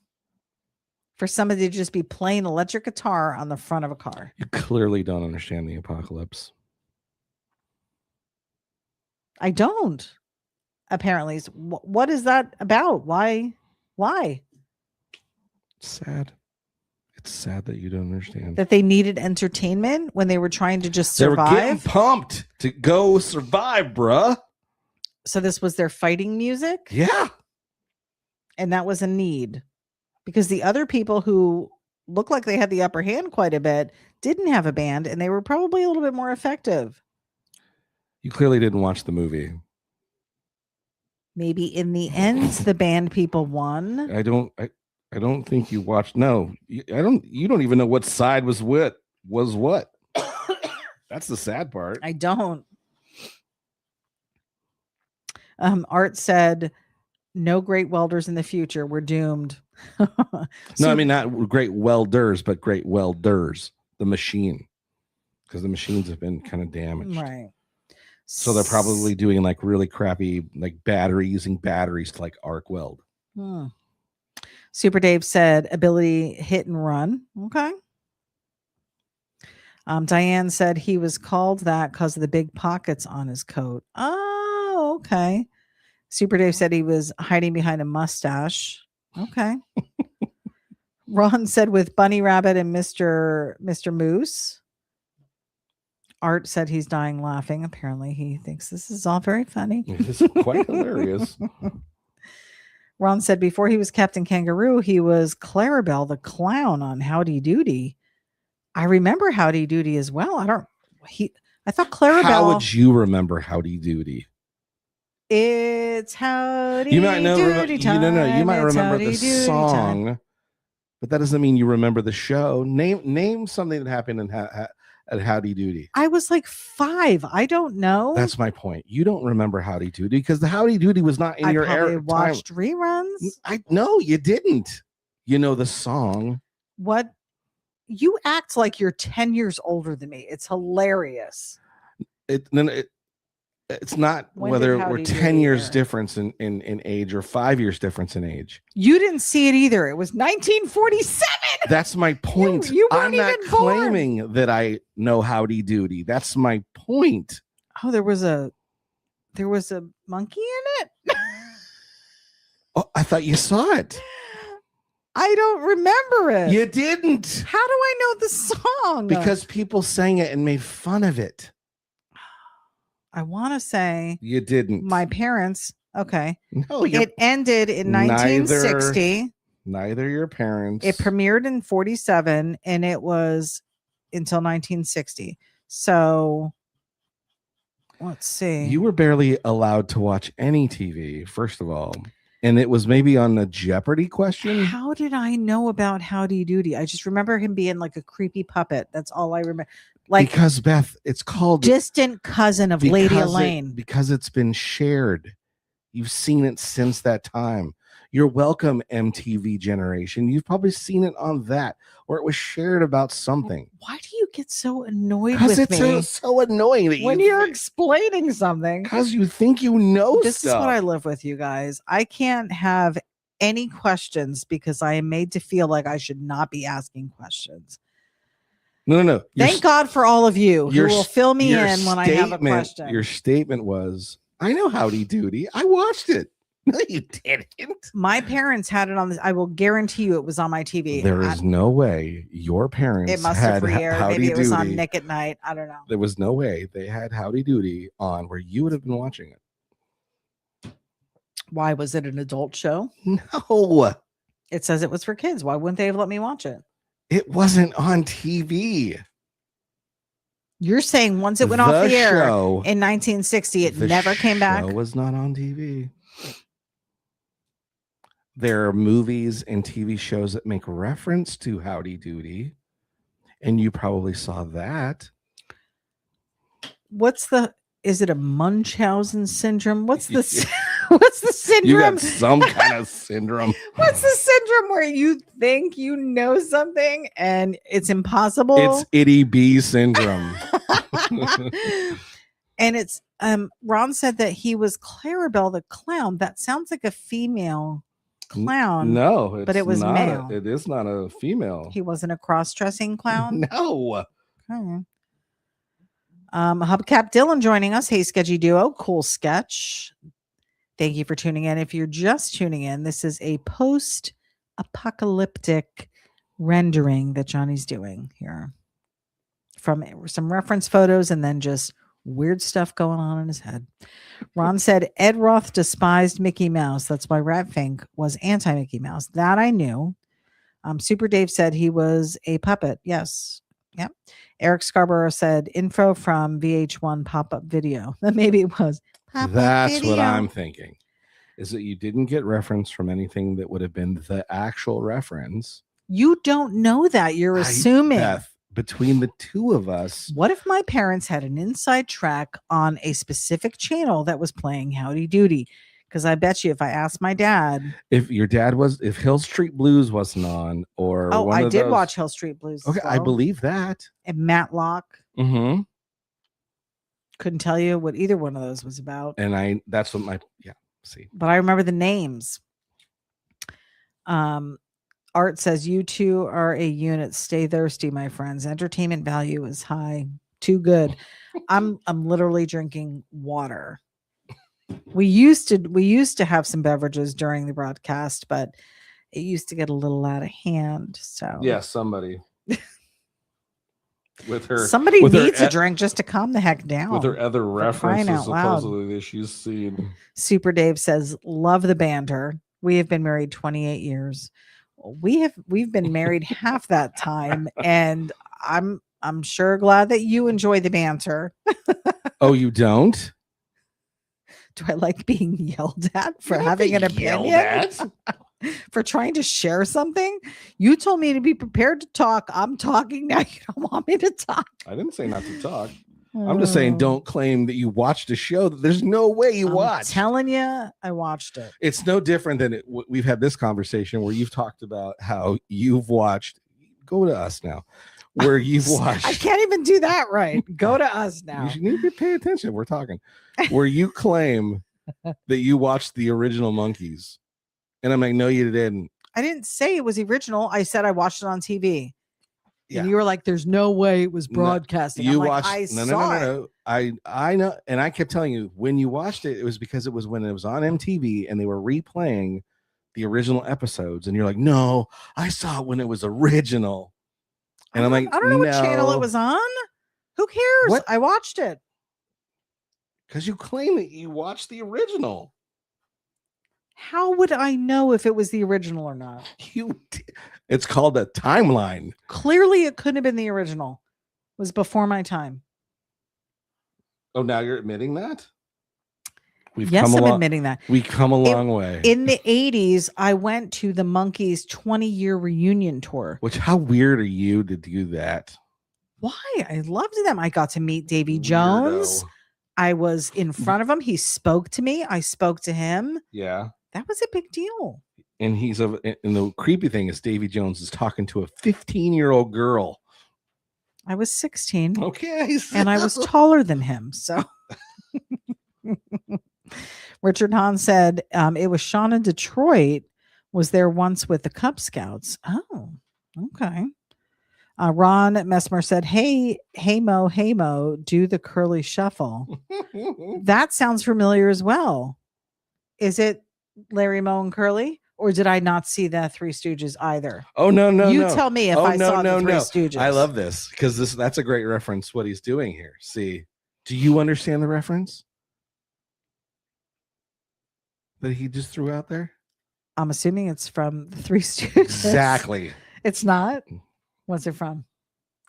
For somebody to just be playing electric guitar on the front of a car. You clearly don't understand the apocalypse. I don't. Apparently. What is that about? Why? It's sad. It's sad that you don't understand. That they needed entertainment when they were trying to just survive. They were getting pumped to go survive, bruh. So this was their fighting music? Yeah. And that was a need. Because the other people who looked like they had the upper hand quite a bit didn't have a band, and they were probably a little bit more effective. You clearly didn't watch the movie. Maybe in the end, the band people won. I don't think you watched. No, you don't even know what side was what. That's the sad part. I don't. Art said, no great welders in the future. We're doomed. No, I mean, not great welders, but great welders. The machine. Because the machines have been kind of damaged. Right. So they're probably doing like really crappy, like using batteries to like arc weld. Super Dave said ability hit and run. Okay. Diane said he was called that because of the big pockets on his coat. Oh, okay. Super Dave said he was hiding behind a mustache. Okay. Ron said with Bunny Rabbit and Mr. Moose. Art said he's dying laughing. Apparently, he thinks this is all very funny. It's quite hilarious. Ron said before he was Captain Kangaroo, he was Clarabelle the clown on Howdy Doody. I remember Howdy Doody as well. I thought Clarabelle. How would you remember Howdy Doody? It's Howdy you might know, Doody time. You might remember the Doody song, time. but that doesn't mean you remember the show. Name something that happened at Howdy Doody. I was like 5. I don't know. That's my point. You don't remember Howdy Doody because the Howdy Doody was not in your era. I watched reruns. No, you didn't. You know the song. What? You act like you're 10 years older than me. It's hilarious. It's not whether we're 10 years difference in age or 5 years difference in age. You didn't see it either. It was 1947. That's my point. You weren't I'm not even born. claiming that I know Howdy Doody. That's my point. Oh, there was a monkey in it. Oh, I thought you saw it. I don't remember it. You didn't. How do I know the song? Because people sang it and made fun of it. I want to say you didn't. My parents. Okay. No, it ended in 1960. Neither your parents. It premiered in 47 and it was until 1960. So let's see. You were barely allowed to watch any TV, first of all. And it was maybe on the Jeopardy question. How did I know about Howdy Doody? I just remember him being like a creepy puppet. That's all I remember. Like, because Beth, it's called distant cousin of Lady Elaine. Because it's been shared. You've seen it since that time. You're welcome, MTV generation. You've probably seen it on that, or it was shared about something. Why do you get so annoyed with me? Because it's so annoying that when you're explaining something. Because you think you know this stuff. Is what I live with, you guys. I can't have any questions because I am made to feel like I should not be asking questions. No. Thank God for all of you who will fill me in when I have a question. Your statement was, I know Howdy Doody. I watched it. No, you didn't. My parents had it on this. I will guarantee you it was on my TV. There is no way your parents it must had have re-aired. Howdy Maybe it was Doody. on Nick at Night. I don't know. There was no way they had Howdy Doody on where you would have been watching it. Why was it an adult show? No. It says it was for kids. Why wouldn't they have let me watch it? It wasn't on TV. You're saying once it went off the air in 1960, it never came back? It was not on TV. There are movies and TV shows that make reference to Howdy Doody, and you probably saw that. Is it a Munchausen syndrome? What's the syndrome? You got some kind of syndrome. What's the syndrome where you think you know something and it's impossible? It's itty bee syndrome. And it's Ron said that he was Clarabelle the clown. That sounds like a female clown. No, but it was male. It is not a female. He wasn't a cross-dressing clown. No. Okay. Hubcap Dylan joining us. Hey, sketchy duo. Cool sketch. Thank you for tuning in. If you're just tuning in, this is a post-apocalyptic rendering that Johnny's doing here from some reference photos and then just weird stuff going on in his head. Ron said Ed Roth despised Mickey Mouse. That's why Ratfink was anti-Mickey Mouse. That I knew. Super Dave said he was a puppet. Yes. Yep. Eric Scarborough said info from VH1 pop-up video. Maybe it was pop-up That's video. what I'm thinking. Is that you didn't get reference from anything that would have been the actual reference. You don't know that. You're assuming. Beth, between the two of us. What if my parents had an inside track on a specific channel that was playing Howdy Doody? Because I bet you if I asked my dad. If your dad was, if Hill Street Blues wasn't on or. Oh, I did watch Hill Street Blues. Okay, I believe that. And Matlock. Mm-hmm. Couldn't tell you what either one of those was about. And that's what my, see. But I remember the names. Art says, you two are a unit. Stay thirsty, my friends. Entertainment value is high. Too good. I'm literally drinking water. We used to have some beverages during the broadcast, but it used to get a little out of hand. So yeah, somebody somebody needs a drink just to calm the heck down. With her other references supposedly that she's seen. Super Dave says, love the banter. We have been married 28 years. We've been married half that time, and I'm sure glad that you enjoy the banter. Oh, you don't? Do I like being yelled at for having an opinion? For trying to share something? You told me to be prepared to talk. I'm talking now. You don't want me to talk. I didn't say not to talk. I'm just saying don't claim that you watched a show that there's no way you watched. I'm telling you, I watched it. It's no different than we've had this conversation where you've talked about how you've watched. Go to us now. Where you've watched. I can't even do that right. Go to us now. You need to pay attention. We're talking. Where you claim that you watched the original Monkeys. And I'm like, no, you didn't. I didn't say it was original. I said I watched it on TV. Yeah. And you were like, there's no way it was broadcasting. You like, watched no. I know. And I kept telling you when you watched it, it was because it was when it was on MTV and they were replaying the original episodes. And you're like, no, I saw it when it was original. And I'm like, I don't know what channel it was on. Who cares? What? I watched it. Because you claim that you watched the original. How would I know if it was the original or not? It's called a timeline. Clearly, it couldn't have been the original. It was before my time. Oh, now you're admitting that? I'm admitting that. We've come a long way. In the 80s, I went to the Monkees 20-year reunion tour. Which, how weird are you to do that? Why? I loved them. I got to meet Davy Jones. I was in front of him. He spoke to me. I spoke to him. Yeah. That was a big deal. And and the creepy thing is Davy Jones is talking to a 15-year-old girl. I was 16. Okay. And I was taller than him. So Richard Hahn said it was Sean in Detroit was there once with the Cub Scouts. Oh, okay. Ron Messmer said, hey Mo, do the curly shuffle. That sounds familiar as well. Is it Larry, Moe, and Curly? Or did I not see the Three Stooges either? Oh, no. You tell me if I saw the Three Stooges. I love this because that's a great reference, what he's doing here. See, do you understand the reference that he just threw out there? I'm assuming it's from the Three Stooges. Exactly. It's not? What's it from?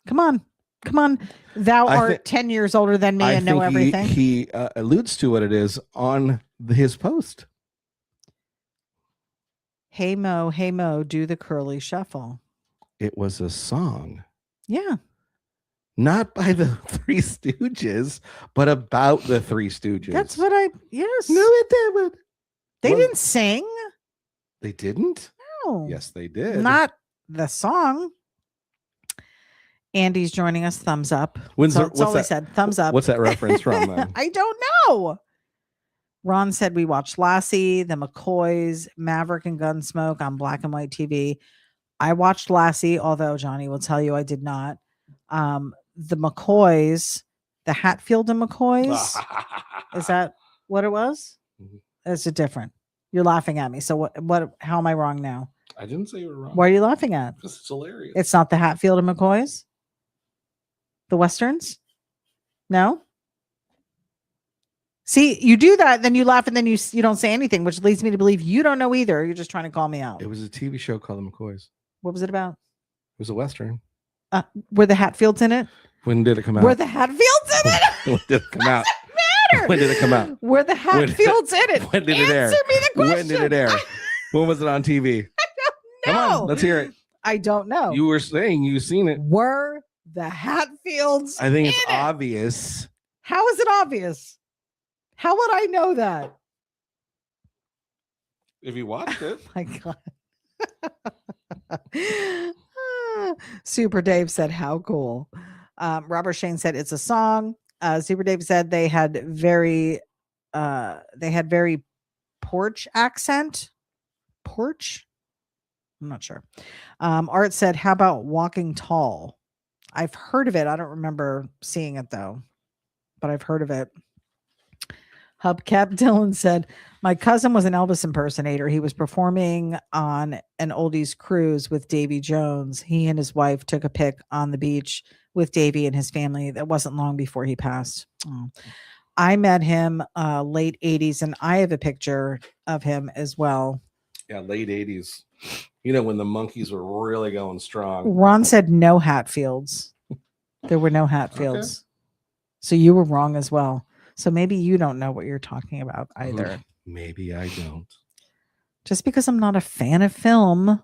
Come on. Thou art 10 years older than me and know everything. He alludes to what it is on his post. Hey Mo, do the curly shuffle. It was a song. Yeah. Not by the Three Stooges, but about the Three Stooges. Yes. No, it didn't. They didn't sing. They didn't? No. Yes, they did. Not the song. Andy's joining us. Thumbs up. That's all I said. Thumbs up. What's that reference from? I don't know. Ron said we watched Lassie, the McCoys, Maverick and Gunsmoke on black and white TV. I watched Lassie, although Johnny will tell you I did not. The McCoys, the Hatfield and McCoys. Is that what it was? Is it different? You're laughing at me. So what how am I wrong now? I didn't say you were wrong. What are you laughing at? Because it's hilarious. It's not the Hatfield and McCoys? The Westerns? No? See, you do that, then you laugh, and then you don't say anything, which leads me to believe you don't know either. You're just trying to call me out. It was a TV show called The McCoys. What was it about? It was a Western. Were the Hatfields in it? When did it come out? Were the Hatfields in it? When did it come out? Matter. When did it come out? Were the Hatfields in it? When did it air? Answer me the question. When did it air? When was it on TV? I don't know. Come on, let's hear it. I don't know. You were saying you've seen it. Were the Hatfields I think it's in it? obvious. How is it obvious? How would I know that? If you watched it. My God. Super Dave said, how cool. Robert Shane said it's a song. Super Dave said they had very porch accent. Porch? I'm not sure. Art said, how about Walking Tall? I've heard of it. I don't remember seeing it though, but I've heard of it. Hubcap Dylan said, my cousin was an Elvis impersonator. He was performing on an oldies cruise with Davy Jones. He and his wife took a pic on the beach with Davy and his family. That wasn't long before he passed. Oh. I met him late 80s, and I have a picture of him as well. Yeah, late 80s. You know, when the Monkees were really going strong. Ron said no Hatfields. There were no Hatfields. Okay. So you were wrong as well. So maybe you don't know what you're talking about either. Maybe I don't. Just because I'm not a fan of film,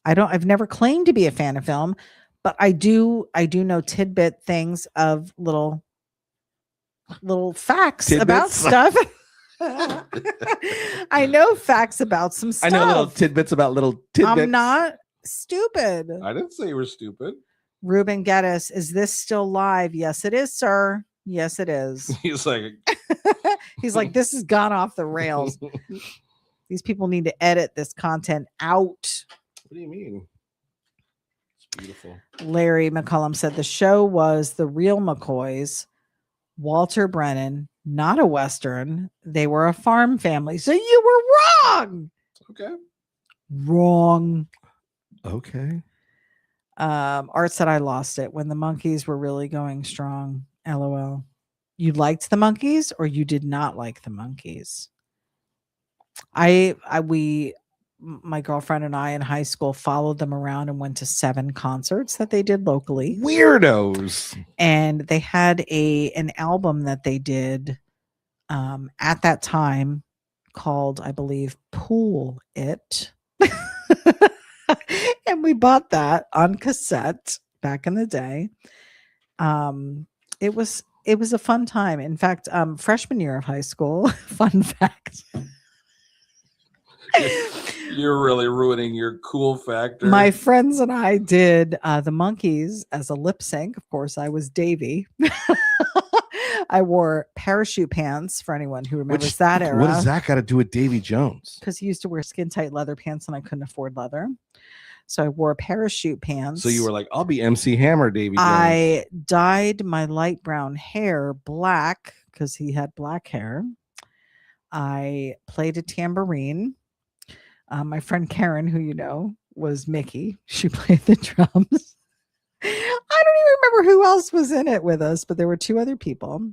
I've never claimed to be a fan of film, but I do know tidbit things of little facts tidbits about stuff. I know facts about some stuff. I know little tidbits about little tidbits. I'm not stupid. I didn't say you were stupid. Ruben Geddes, is this still live? Yes, it is, sir. Yes, it is. He's like, this has gone off the rails. These people need to edit this content out. What do you mean? It's beautiful. Larry McCullum said the show was The Real McCoys. Walter Brennan, not a Western. They were a farm family. So you were wrong. Okay. Wrong. Okay. Art said I lost it when the Monkees were really going strong. LOL. You liked the Monkees or you did not like the Monkees? My girlfriend and I in high school followed them around and went to 7 concerts that they did locally. Weirdos. And they had an album that they did at that time called, I believe, Pool It. And we bought that on cassette back in the day. It was a fun time. In fact, freshman year of high school, fun fact. You're really ruining your cool factor. My friends and I did the Monkees as a lip sync. Of course, I was Davy. I wore parachute pants for anyone who remembers that era. What does that got to do with Davy Jones? Because he used to wear skin tight leather pants and I couldn't afford leather. So I wore parachute pants. So you were like, I'll be MC Hammer, Davy Jones. I dyed my light brown hair black because he had black hair. I played a tambourine. My friend Karen, who you know, was Mickey. She played the drums. I don't even remember who else was in it with us, but there were 2 other people.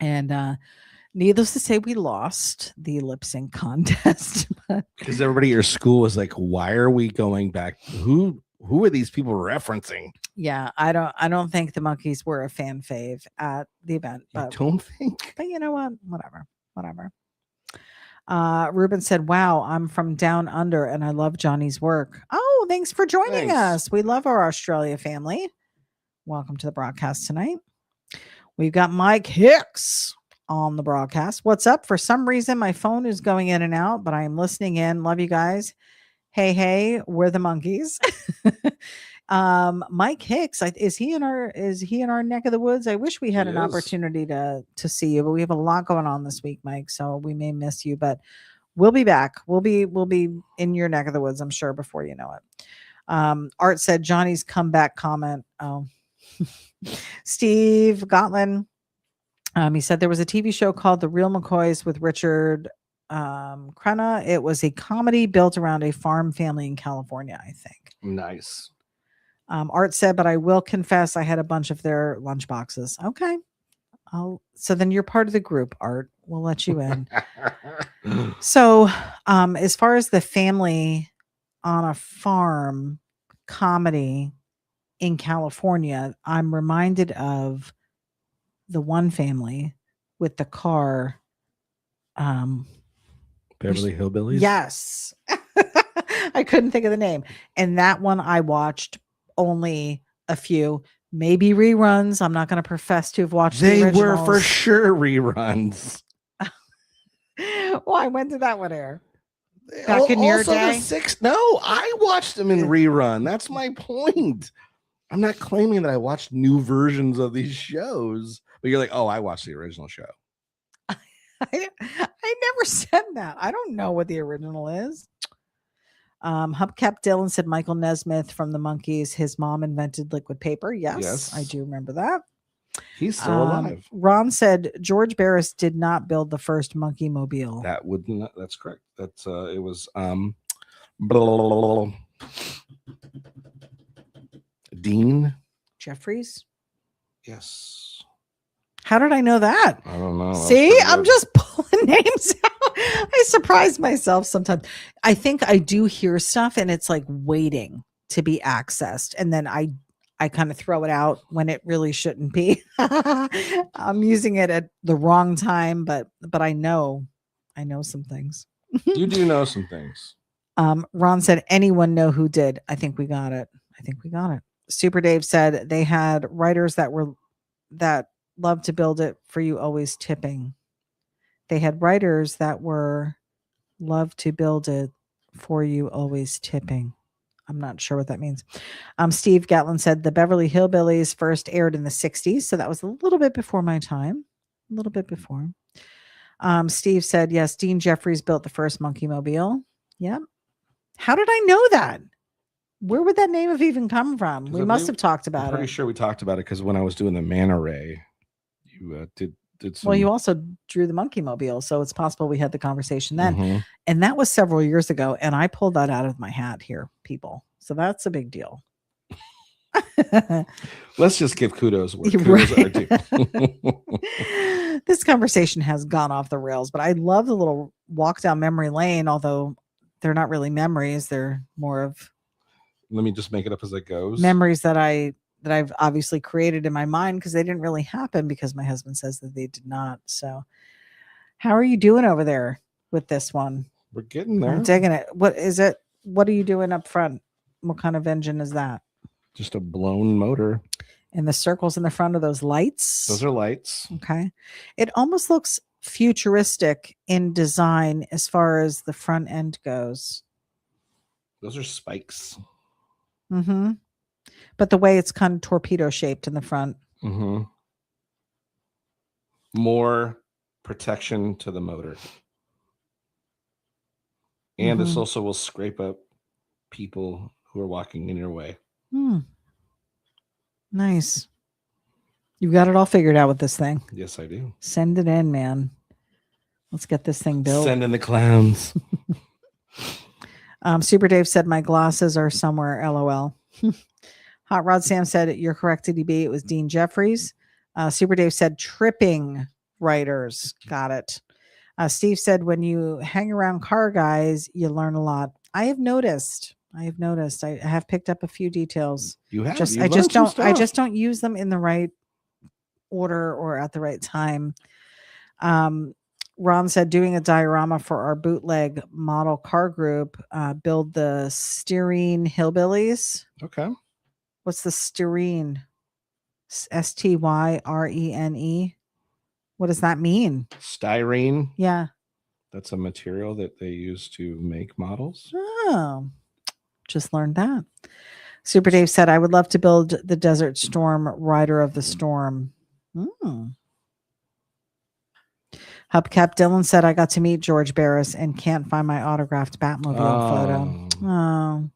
And needless to say, we lost the lip sync contest. Because everybody at your school was like, why are we going back? Who are these people referencing? Yeah, I don't think the Monkees were a fan fave at the event. But, you don't think? But you know what? Whatever. Ruben said, wow, I'm from down under and I love Johnny's work. Oh, thanks for joining us. We love our Australia family. Welcome to the broadcast tonight. We've got Mike Hicks on the broadcast. What's up? For some reason, my phone is going in and out, but I am listening in. Love you guys. Hey, we're the Monkees. Mike Hicks, is he in our neck of the woods? I wish we had an opportunity to see you, but we have a lot going on this week, Mike, so we may miss you, but we'll be back. We'll be in your neck of the woods, I'm sure, before you know it. Art said Johnny's comeback comment. Oh, Steve Gotlin. He said there was a TV show called The Real McCoys with Richard Krenna, it was a comedy built around a farm family in California, I think. Nice. Art said, but I will confess I had a bunch of their lunch boxes. Okay. So then you're part of the group, Art. We'll let you in. So as far as the family on a farm comedy in California, I'm reminded of the one family with the car. Beverly Hillbillies? Yes. I couldn't think of the name. And that one I watched only a few, maybe reruns. I'm not going to profess to have watched They the were originals. for sure reruns. Why? When did that one air? Back in your day? No, I watched them in rerun. That's my point. I'm not claiming that I watched new versions of these shows, but you're like, oh, I watched the original show. I never said that. I don't know what the original is. Hubcap Dylan said Michael Nesmith from the Monkees. His mom invented liquid paper. Yes. I do remember that. He's still alive. Ron said George Barris did not build the first Monkey Mobile. That's correct. That's it was Dean Jeffries. Yes. How did I know that? I don't know. See, I'm just pulling names out. I surprise myself sometimes. I think I do hear stuff and it's like waiting to be accessed. And then I kind of throw it out when it really shouldn't be. I'm using it at the wrong time, but I know some things. You do know some things. Ron said, anyone know who did? I think we got it. Super Dave said they had writers that loved to build it for you, always tipping. They had writers that were love to build it for you, always tipping. I'm not sure what that means. Steve Gatlin said the Beverly Hillbillies first aired in the 60s. So that was a little bit before my time. A little bit before. Steve said, yes, Dean Jeffries built the first Monkey Mobile. Yep. How did I know that? Where would that name have even come from? We must have talked about it. I'm pretty sure we talked about it because when I was doing the manta ray, you did some... Well, you also drew the Monkey Mobile, so it's possible we had the conversation then. And that was several years ago, and I pulled that out of my hat here, people. So that's a big deal. Let's just give kudos where kudos are due. This conversation has gone off the rails, but I love the little walk down memory lane, although they're not really memories. They're more of... Let me just make it up as it goes. Memories that I've obviously created in my mind because they didn't really happen because my husband says that they did not. So how are you doing over there with this one? We're getting there. I'm digging it. What is it? What are you doing up front? What kind of engine is that? Just a blown motor. And the circles in the front of those lights? Those are lights. Okay. It almost looks futuristic in design as far as the front end goes. Those are spikes. Mm-hmm. But the way it's kind of torpedo shaped in the front. Mm-hmm. More protection to the motor. And this also will scrape up people who are walking in your way. Nice. You got it all figured out with this thing. Yes, I do. Send it in, man. Let's get this thing built. Send in the clowns. Super Dave said my glasses are somewhere. LOL. Hot Rod Sam said you're correct, TDB. It was Dean Jeffries. Super Dave said tripping writers. Got it. Steve said when you hang around car guys, you learn a lot. I have noticed. I have picked up a few details. You have. I just don't use them in the right order or at the right time. Ron said doing a diorama for our bootleg model car group, build the Styrene Hillbillies. Okay. What's the styrene? Styrene. What does that mean? Styrene. Yeah. That's a material that they use to make models. Oh, just learned that. Super Dave said, I would love to build the Desert Storm Rider of the Storm. Hubcap Dylan said, I got to meet George Barris and can't find my autographed Batmobile photo. Oh.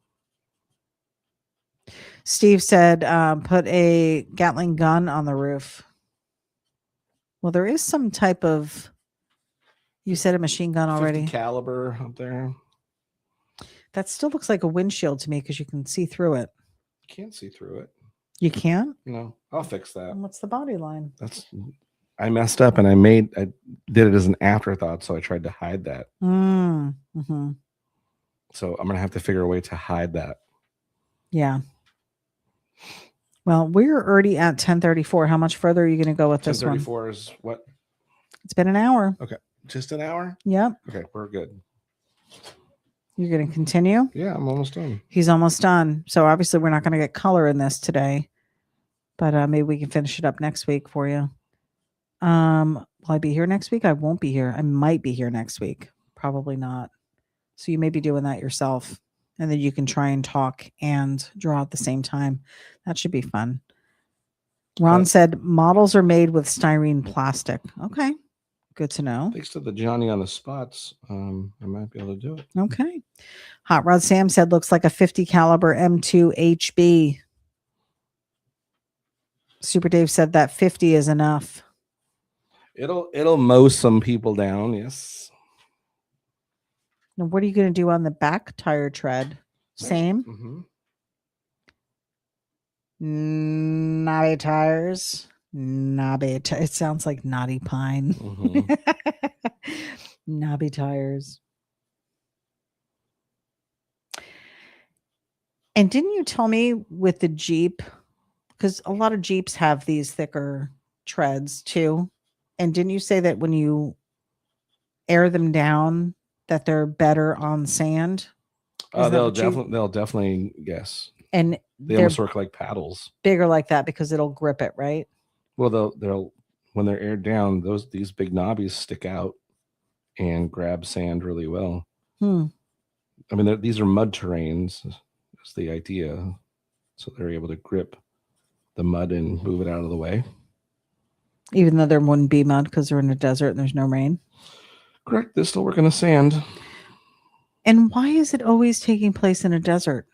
Steve said, put a Gatling gun on the roof. Well, there is some type of You said a machine gun already. 50 caliber up there. That still looks like a windshield to me because you can see through it. Can't see through it. You can't? No, I'll fix that. And what's the body line? I messed up and I did it as an afterthought, so I tried to hide that. Mm-hmm. So I'm gonna have to figure a way to hide that. Yeah. Well, we're already at 10:34. How much further are you going to go with this one? 10:34 is what? It's been an hour. Okay, just an hour. Yep. Okay, we're good. You're going to continue? Yeah, I'm almost done. He's almost done. So obviously we're not going to get color in this today, but maybe we can finish it up next week for you. Will I be here next week? I won't be here. I might be here next week. Probably not. So you may be doing that yourself, and then you can try and talk and draw at the same time. That should be fun. Ron said models are made with styrene plastic. Okay. Good to know. Thanks to the Johnny on the spots, I might be able to do it. Okay. Hot Rod Sam said looks like a 50 caliber M2 HB. Super Dave said that 50 is enough. It'll mow some people down. Yes. Now, what are you going to do on the back tire tread? Same. Mm-hmm. Knobby tires. It sounds like knotty pine. Mm-hmm. Knobby tires. And didn't you tell me with the Jeep, because a lot of Jeeps have these thicker treads too, and didn't you say that when you air them down that they're better on sand? They'll definitely yes. And they almost work like paddles. Bigger like that because it'll grip it, right? Well, they'll when they're aired down, these big knobbies stick out and grab sand really well. I mean, these are mud terrains. That's the idea. So they're able to grip the mud and move it out of the way. Even though there wouldn't be mud because they're in a desert and there's no rain. Correct. They still work in the sand. And why is it always taking place in a desert?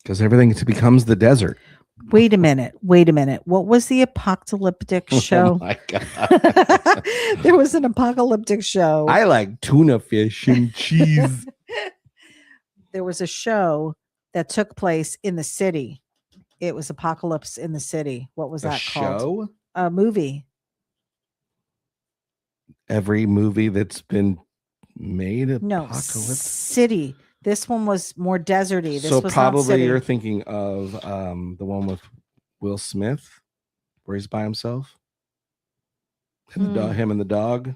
Because everything becomes the desert. Wait a minute. What was the apocalyptic show? Oh my God. There was an apocalyptic show. I like tuna fish and cheese. There was a show that took place in the city. It was Apocalypse in the City. What was that called? Show? A movie. Every movie that's been made apocalypse. City. This one was more deserty. This so was probably you're thinking of the one with Will Smith, where he's by himself. Him and the dog.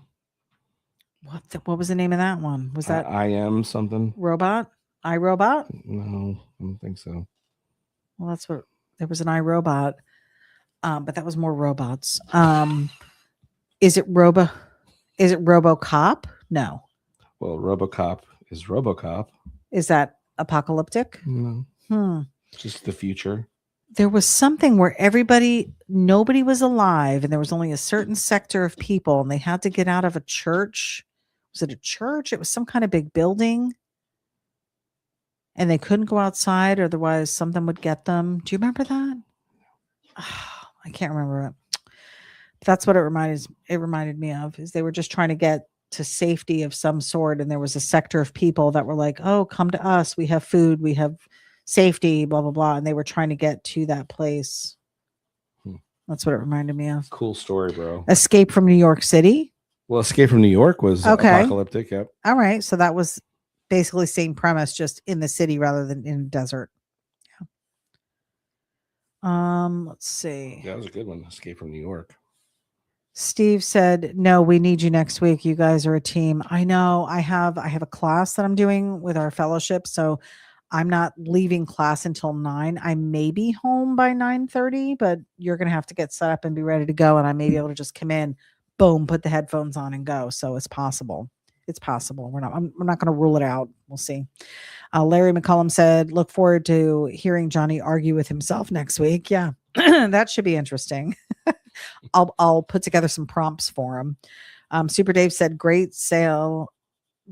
What was the name of that one? Was that I Am something? Robot? iRobot? No, I don't think so. Well, that's what there was an iRobot, but that was more robots. Is it RoboCop? No. Well, RoboCop is RoboCop. Is that apocalyptic? No. Just the future. There was something where nobody was alive, and there was only a certain sector of people, and they had to get out of a church. Was it a church? It was some kind of big building. And they couldn't go outside, otherwise something would get them. Do you remember that? Oh, I can't remember it. That's what it reminded me of, is they were just trying to get to safety of some sort. And there was a sector of people that were like, oh, come to us. We have food. We have safety, blah, blah, blah. And they were trying to get to that place. That's what it reminded me of. Cool story, bro. Escape from New York City. Well, Escape from New York was apocalyptic. Yep. All right. So that was basically same premise, just in the city rather than in the desert. Yeah. Let's see. Yeah, that was a good one. Escape from New York. Steve said, no, we need you next week. You guys are a team. I know. I have a class that I'm doing with our fellowship. So I'm not leaving class until 9. I may be home by 9:30, but you're going to have to get set up and be ready to go. And I may be able to just come in, boom, put the headphones on and go. So it's possible. It's possible. I'm not going to rule it out. We'll see. Larry McCollum said, look forward to hearing Johnny argue with himself next week. Yeah, that should be interesting. I'll put together some prompts for him. Super Dave said, great sail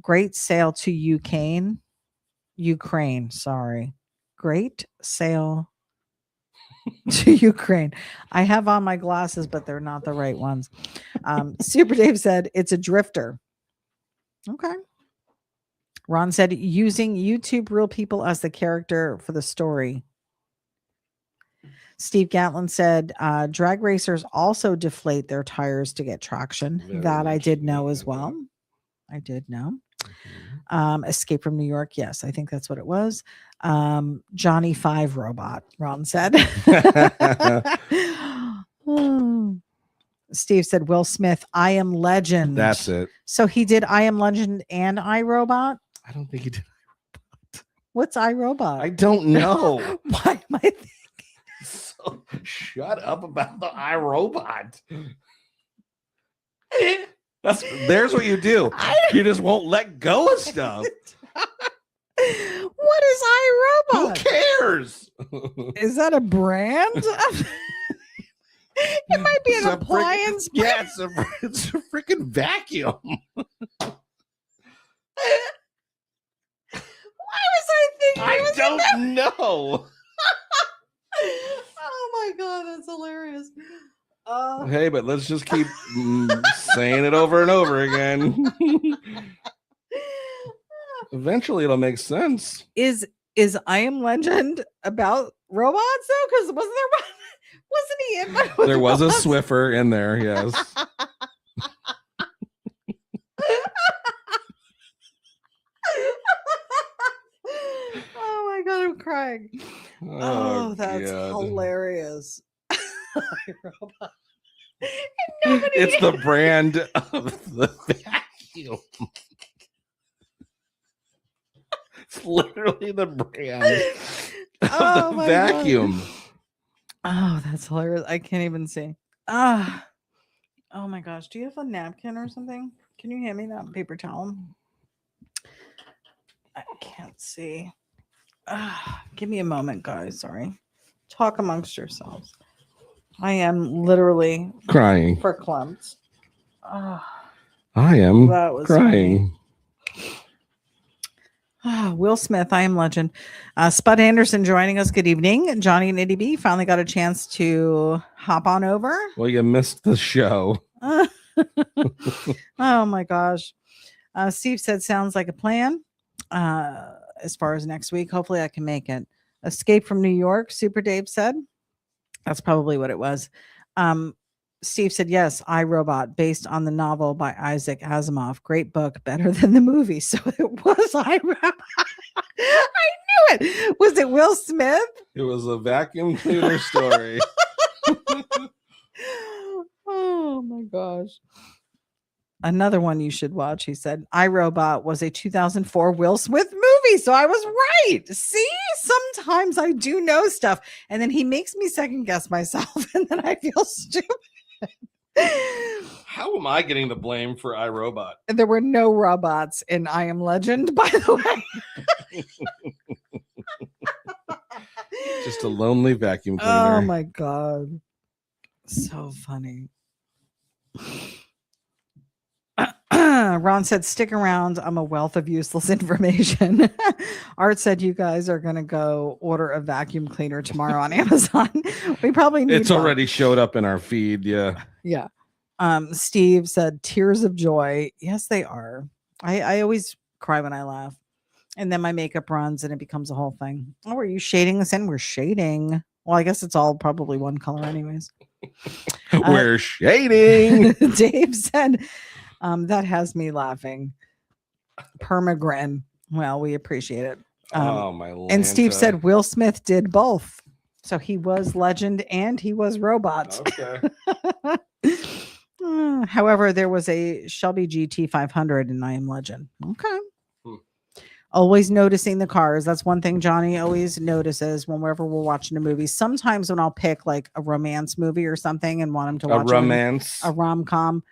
to Ukraine. Sorry. Great sail to Ukraine. I have on my glasses, but they're not the right ones. Super Dave said, it's a drifter. Okay. Ron said using YouTube real people as the character for the story. Steve Gatlin said drag racers also deflate their tires to get traction. That I did know as well. I did know. Escape from New York. Yes, I think that's what it was. Johnny 5 robot, Ron said. Steve said Will Smith, I Am Legend. That's it. So he did I Am Legend and iRobot? I don't think he did. What's iRobot? I don't know. Why am I thinking? So, shut up about the iRobot. There's what you do. You just won't let go of stuff. What is iRobot? Who cares? Is that a brand? It might be an appliance. Yeah, it's a freaking vacuum. Why was I thinking? I don't know. Oh my god, that's hilarious. Hey, but let's just keep saying it over and over again. Eventually, it'll make sense. Is I Am Legend about robots though? Because wasn't he in? There was a Swiffer in there, yes. Oh my god, I'm crying. Oh, that's hilarious. It's the brand of the vacuum. It's literally the brand of the vacuum. God. Oh, that's hilarious. I can't even see. Oh my gosh. Do you have a napkin or something? Can you hand me that paper towel? I can't see. Give me a moment, guys. Sorry. Talk amongst yourselves. I am literally crying for clumps. I am crying. Will Smith, I Am Legend. Spud Anderson joining us. Good evening. Johnny and Itty B finally got a chance to hop on over. Well, you missed the show. Oh my gosh. Steve said, sounds like a plan. As far as next week, hopefully I can make it. Escape from New York, Super Dave said. That's probably what it was. Steve said, yes, iRobot, based on the novel by Isaac Asimov. Great book, better than the movie. So it was iRobot. I knew it. Was it Will Smith? It was a vacuum cleaner story. Oh my gosh. Another one you should watch, he said. iRobot was a 2004 Will Smith movie. So I was right. See, sometimes I do know stuff. And then he makes me second guess myself. And then I feel stupid. How am I getting the blame for iRobot? There were no robots in I Am Legend, by the way. Just a lonely vacuum cleaner. Oh my God. So funny. Ron said, stick around. I'm a wealth of useless information. Art said you guys are going to go order a vacuum cleaner tomorrow on Amazon. We probably need It's already showed up in our feed. Yeah. Yeah. Steve said, tears of joy. Yes, they are. I always cry when I laugh. And then my makeup runs and it becomes a whole thing. Oh, are you shading this in? We're shading. Well, I guess it's all probably one color anyways. We're shading. Dave said, that has me laughing. Permagrin. Well, we appreciate it. Oh, my Lanta. And Steve said Will Smith did both. So he was legend and he was robot. Okay. However, there was a Shelby GT 500 in I Am Legend. Okay. Always noticing the cars. That's one thing Johnny always notices whenever we're watching a movie. Sometimes when I'll pick like a romance movie or something and want him to watch a rom-com,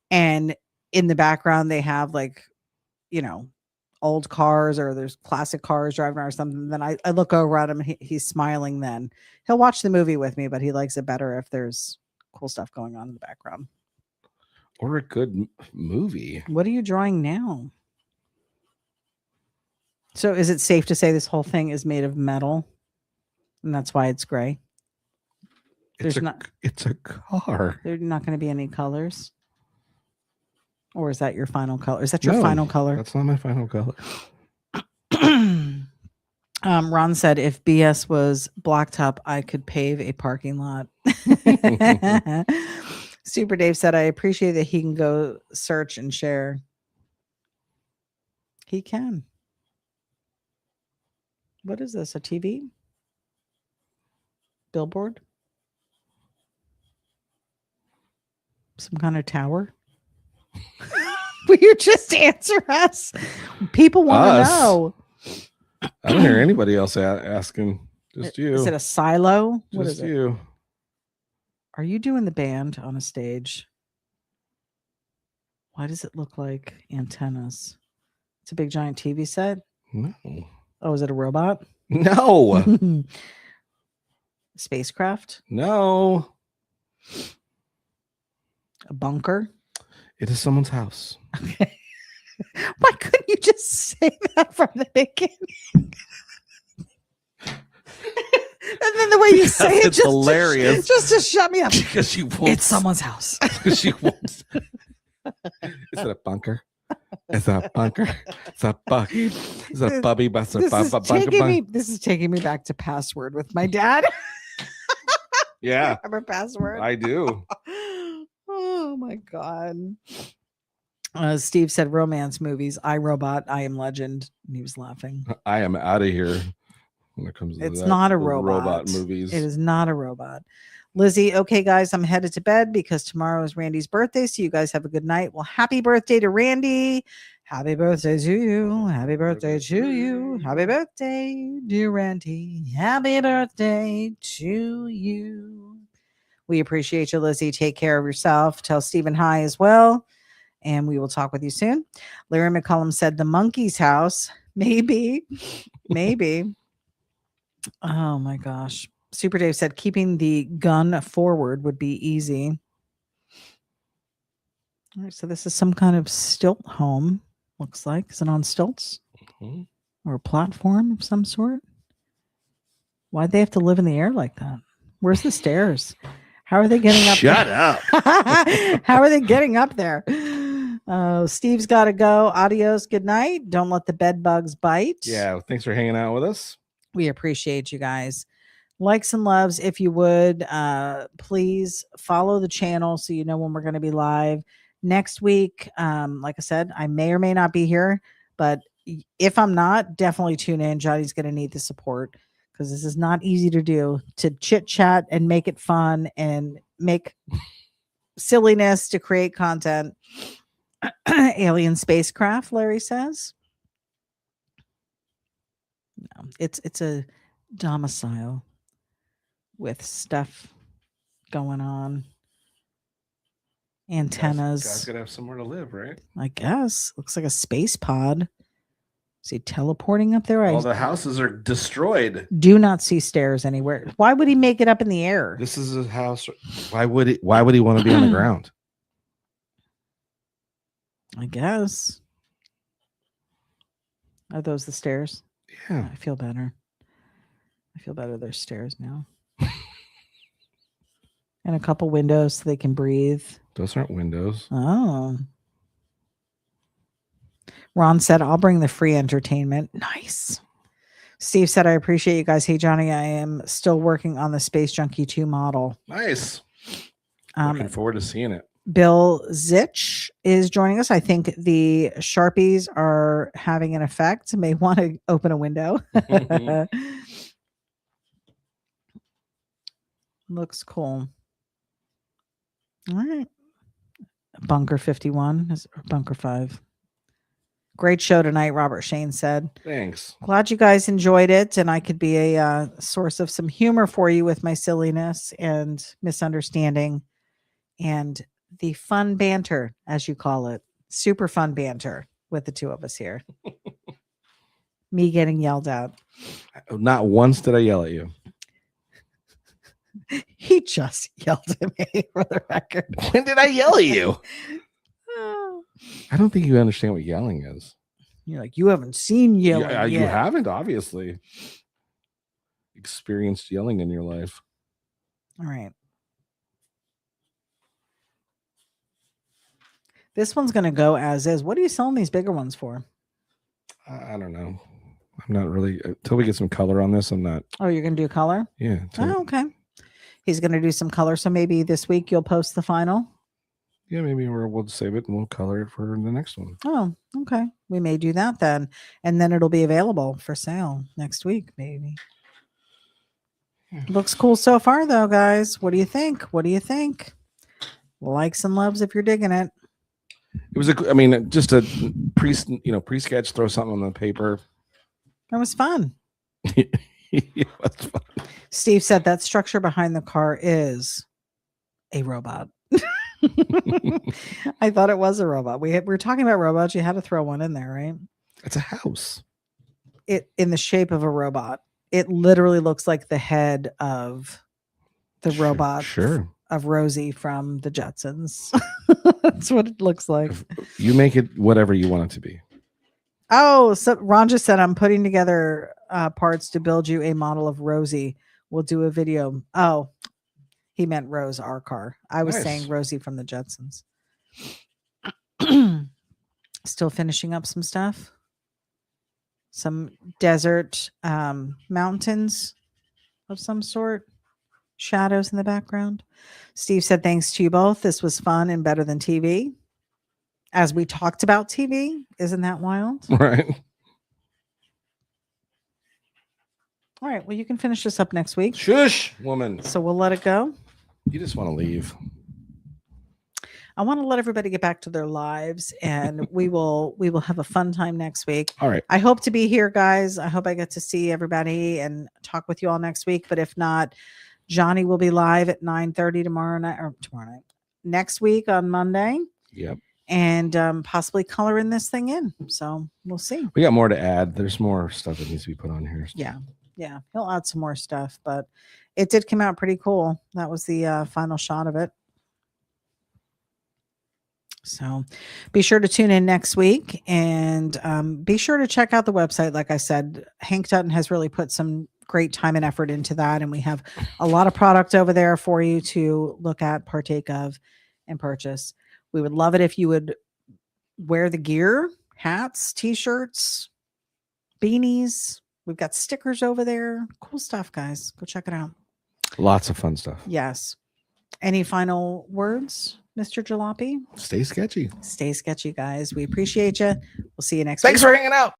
and in the background they have like, you know, old cars or there's classic cars driving around or something, then I look over at him and he's smiling. Then he'll watch the movie with me, but he likes it better if there's cool stuff going on in the background. Or a good movie. What are you drawing now? So is it safe to say this whole thing is made of metal and that's why it's gray? It's a car. There's not going to be any colors. Or is that your final color? Is that your final color? That's not my final color. Ron said, if BS was blacktop, I could pave a parking lot. Super Dave said, I appreciate that he can go search and share. He can. What is this? A TV? Billboard? Some kind of tower? Will you just answer us? People want to know. I don't hear anybody else asking. Just you. Is it a silo? Just what is you. It? Are you doing the band on a stage? Why does it look like antennas? It's a big giant TV set? No. Oh, is it a robot? No. Spacecraft? No. A bunker? It is someone's house. Okay. Why couldn't you just say that from the beginning? And then the way you say it, just hilarious. Just to shut me up. Because she won't. It's someone's house. She won't. Is it a bunker? It's a bunker. It's a bucky. It's a bubby. This is taking me back to password with my dad. Yeah. Remember password? I do. Oh my God. Steve said romance movies. I, Robot, I Am Legend. And he was laughing. I am out of here when it comes to It's not a robot movies. It is not a robot. Lizzie, okay, guys, I'm headed to bed because tomorrow is Randy's birthday. So you guys have a good night. Well, happy birthday to Randy. Happy birthday to you. Happy birthday to you. Happy birthday, dear Randy. Happy birthday to you. We appreciate you, Lizzie. Take care of yourself. Tell Stephen hi as well. And we will talk with you soon. Larry McCullum said the monkey's house. Maybe. Oh my gosh. Super Dave said keeping the gun forward would be easy. All right, so this is some kind of stilt home. Looks like. Is it on stilts? Mm-hmm. Or a platform of some sort? Why'd they have to live in the air like that? Where's the stairs? How are they getting up? Shut up. How are they getting up there? Steve's got to go. Adios. Good night. Don't let the bed bugs bite. Yeah. Thanks for hanging out with us. We appreciate you guys. Likes and loves, if you would, please follow the channel so you know when we're going to be live. Next week, like I said, I may or may not be here, but if I'm not, definitely tune in. Johnny's going to need the support because this is not easy to do, to chit chat and make it fun and make silliness to create content. Alien spacecraft, Larry says. No, it's a domicile with stuff going on. Antennas. Guys gotta have somewhere to live, right? I guess. Looks like a space pod. Is he teleporting up there? All the houses are destroyed. Do not see stairs anywhere. Why would he make it up in the air? This is a house. Why would he want to be on the ground? I guess. Are those the stairs? Yeah. I feel better. There's stairs now. And a couple windows so they can breathe. Those aren't windows. Oh. Ron said, I'll bring the free entertainment. Nice. Steve said, I appreciate you guys. Hey, Johnny, I am still working on the Space Junkie 2 model. Nice. Looking forward to seeing it. Bill Zitch is joining us. I think the Sharpies are having an effect. May want to open a window. Looks cool. All right. Bunker 51 is Bunker 5. Great show tonight, Robert Shane said. Thanks. Glad you guys enjoyed it, and I could be a source of some humor for you with my silliness and misunderstanding and the fun banter, as you call it. Super fun banter with the two of us here. Me getting yelled at. Not once did I yell at you. He just yelled at me, for the record. When did I yell at you? I don't think you understand what yelling is. You're like, you haven't seen yelling yet. You haven't, obviously. Experienced yelling in your life. All right. This one's going to go as is. What are you selling these bigger ones for? I don't know. I'm not really, until we get some color on this, I'm not. Oh, you're going to do color? Yeah. Oh, okay. He's going to do some color. So maybe this week you'll post the final. Yeah, maybe we'll save it and we'll color it for the next one. Oh, okay. We may do that then. And then it'll be available for sale next week, maybe. Yeah. Looks cool so far, though, guys. What do you think? What do you think? Likes and loves if you're digging it. It was just a pre-sketch, throw something on the paper. It was fun. It was fun. Steve said that structure behind the car is a robot. I thought it was a robot. We were talking about robots. You had to throw one in there, right? It's a house. It in the shape of a robot. It literally looks like the head of the robot. Sure. Of Rosie from the Jetsons. That's what it looks like. You make it whatever you want it to be. Oh, so Ron just said, I'm putting together parts to build you a model of Rosie. We'll do a video. Oh, he meant Rose, our car. I was saying Rosie from the Jetsons. Still finishing up some stuff. Some desert mountains of some sort. Shadows in the background. Steve said, thanks to you both. This was fun and better than TV. As we talked about TV. Isn't that wild? Right. All right. Well, you can finish this up next week. Shush, woman. So we'll let it go. You just want to leave. I want to let everybody get back to their lives, and we will have a fun time next week. All right. I hope to be here, guys. I hope I get to see everybody and talk with you all next week. But if not, Johnny will be live at 9:30 tomorrow night, next week on Monday. Yep. And possibly coloring this thing in. So we'll see. We got more to add. There's more stuff that needs to be put on here. Yeah. Yeah. He'll add some more stuff, but it did come out pretty cool. That was the final shot of it. So be sure to tune in next week and be sure to check out the website. Like I said, Hank Dutton has really put some great time and effort into that. And we have a lot of product over there for you to look at, partake of, and purchase. We would love it if you would wear the gear, hats, t-shirts, beanies. We've got stickers over there. Cool stuff, guys. Go check it out. Lots of fun stuff. Yes. Any final words, Mr. Jalopy? Stay sketchy. Stay sketchy, guys. We appreciate you. We'll see you next week. Thanks for hanging out.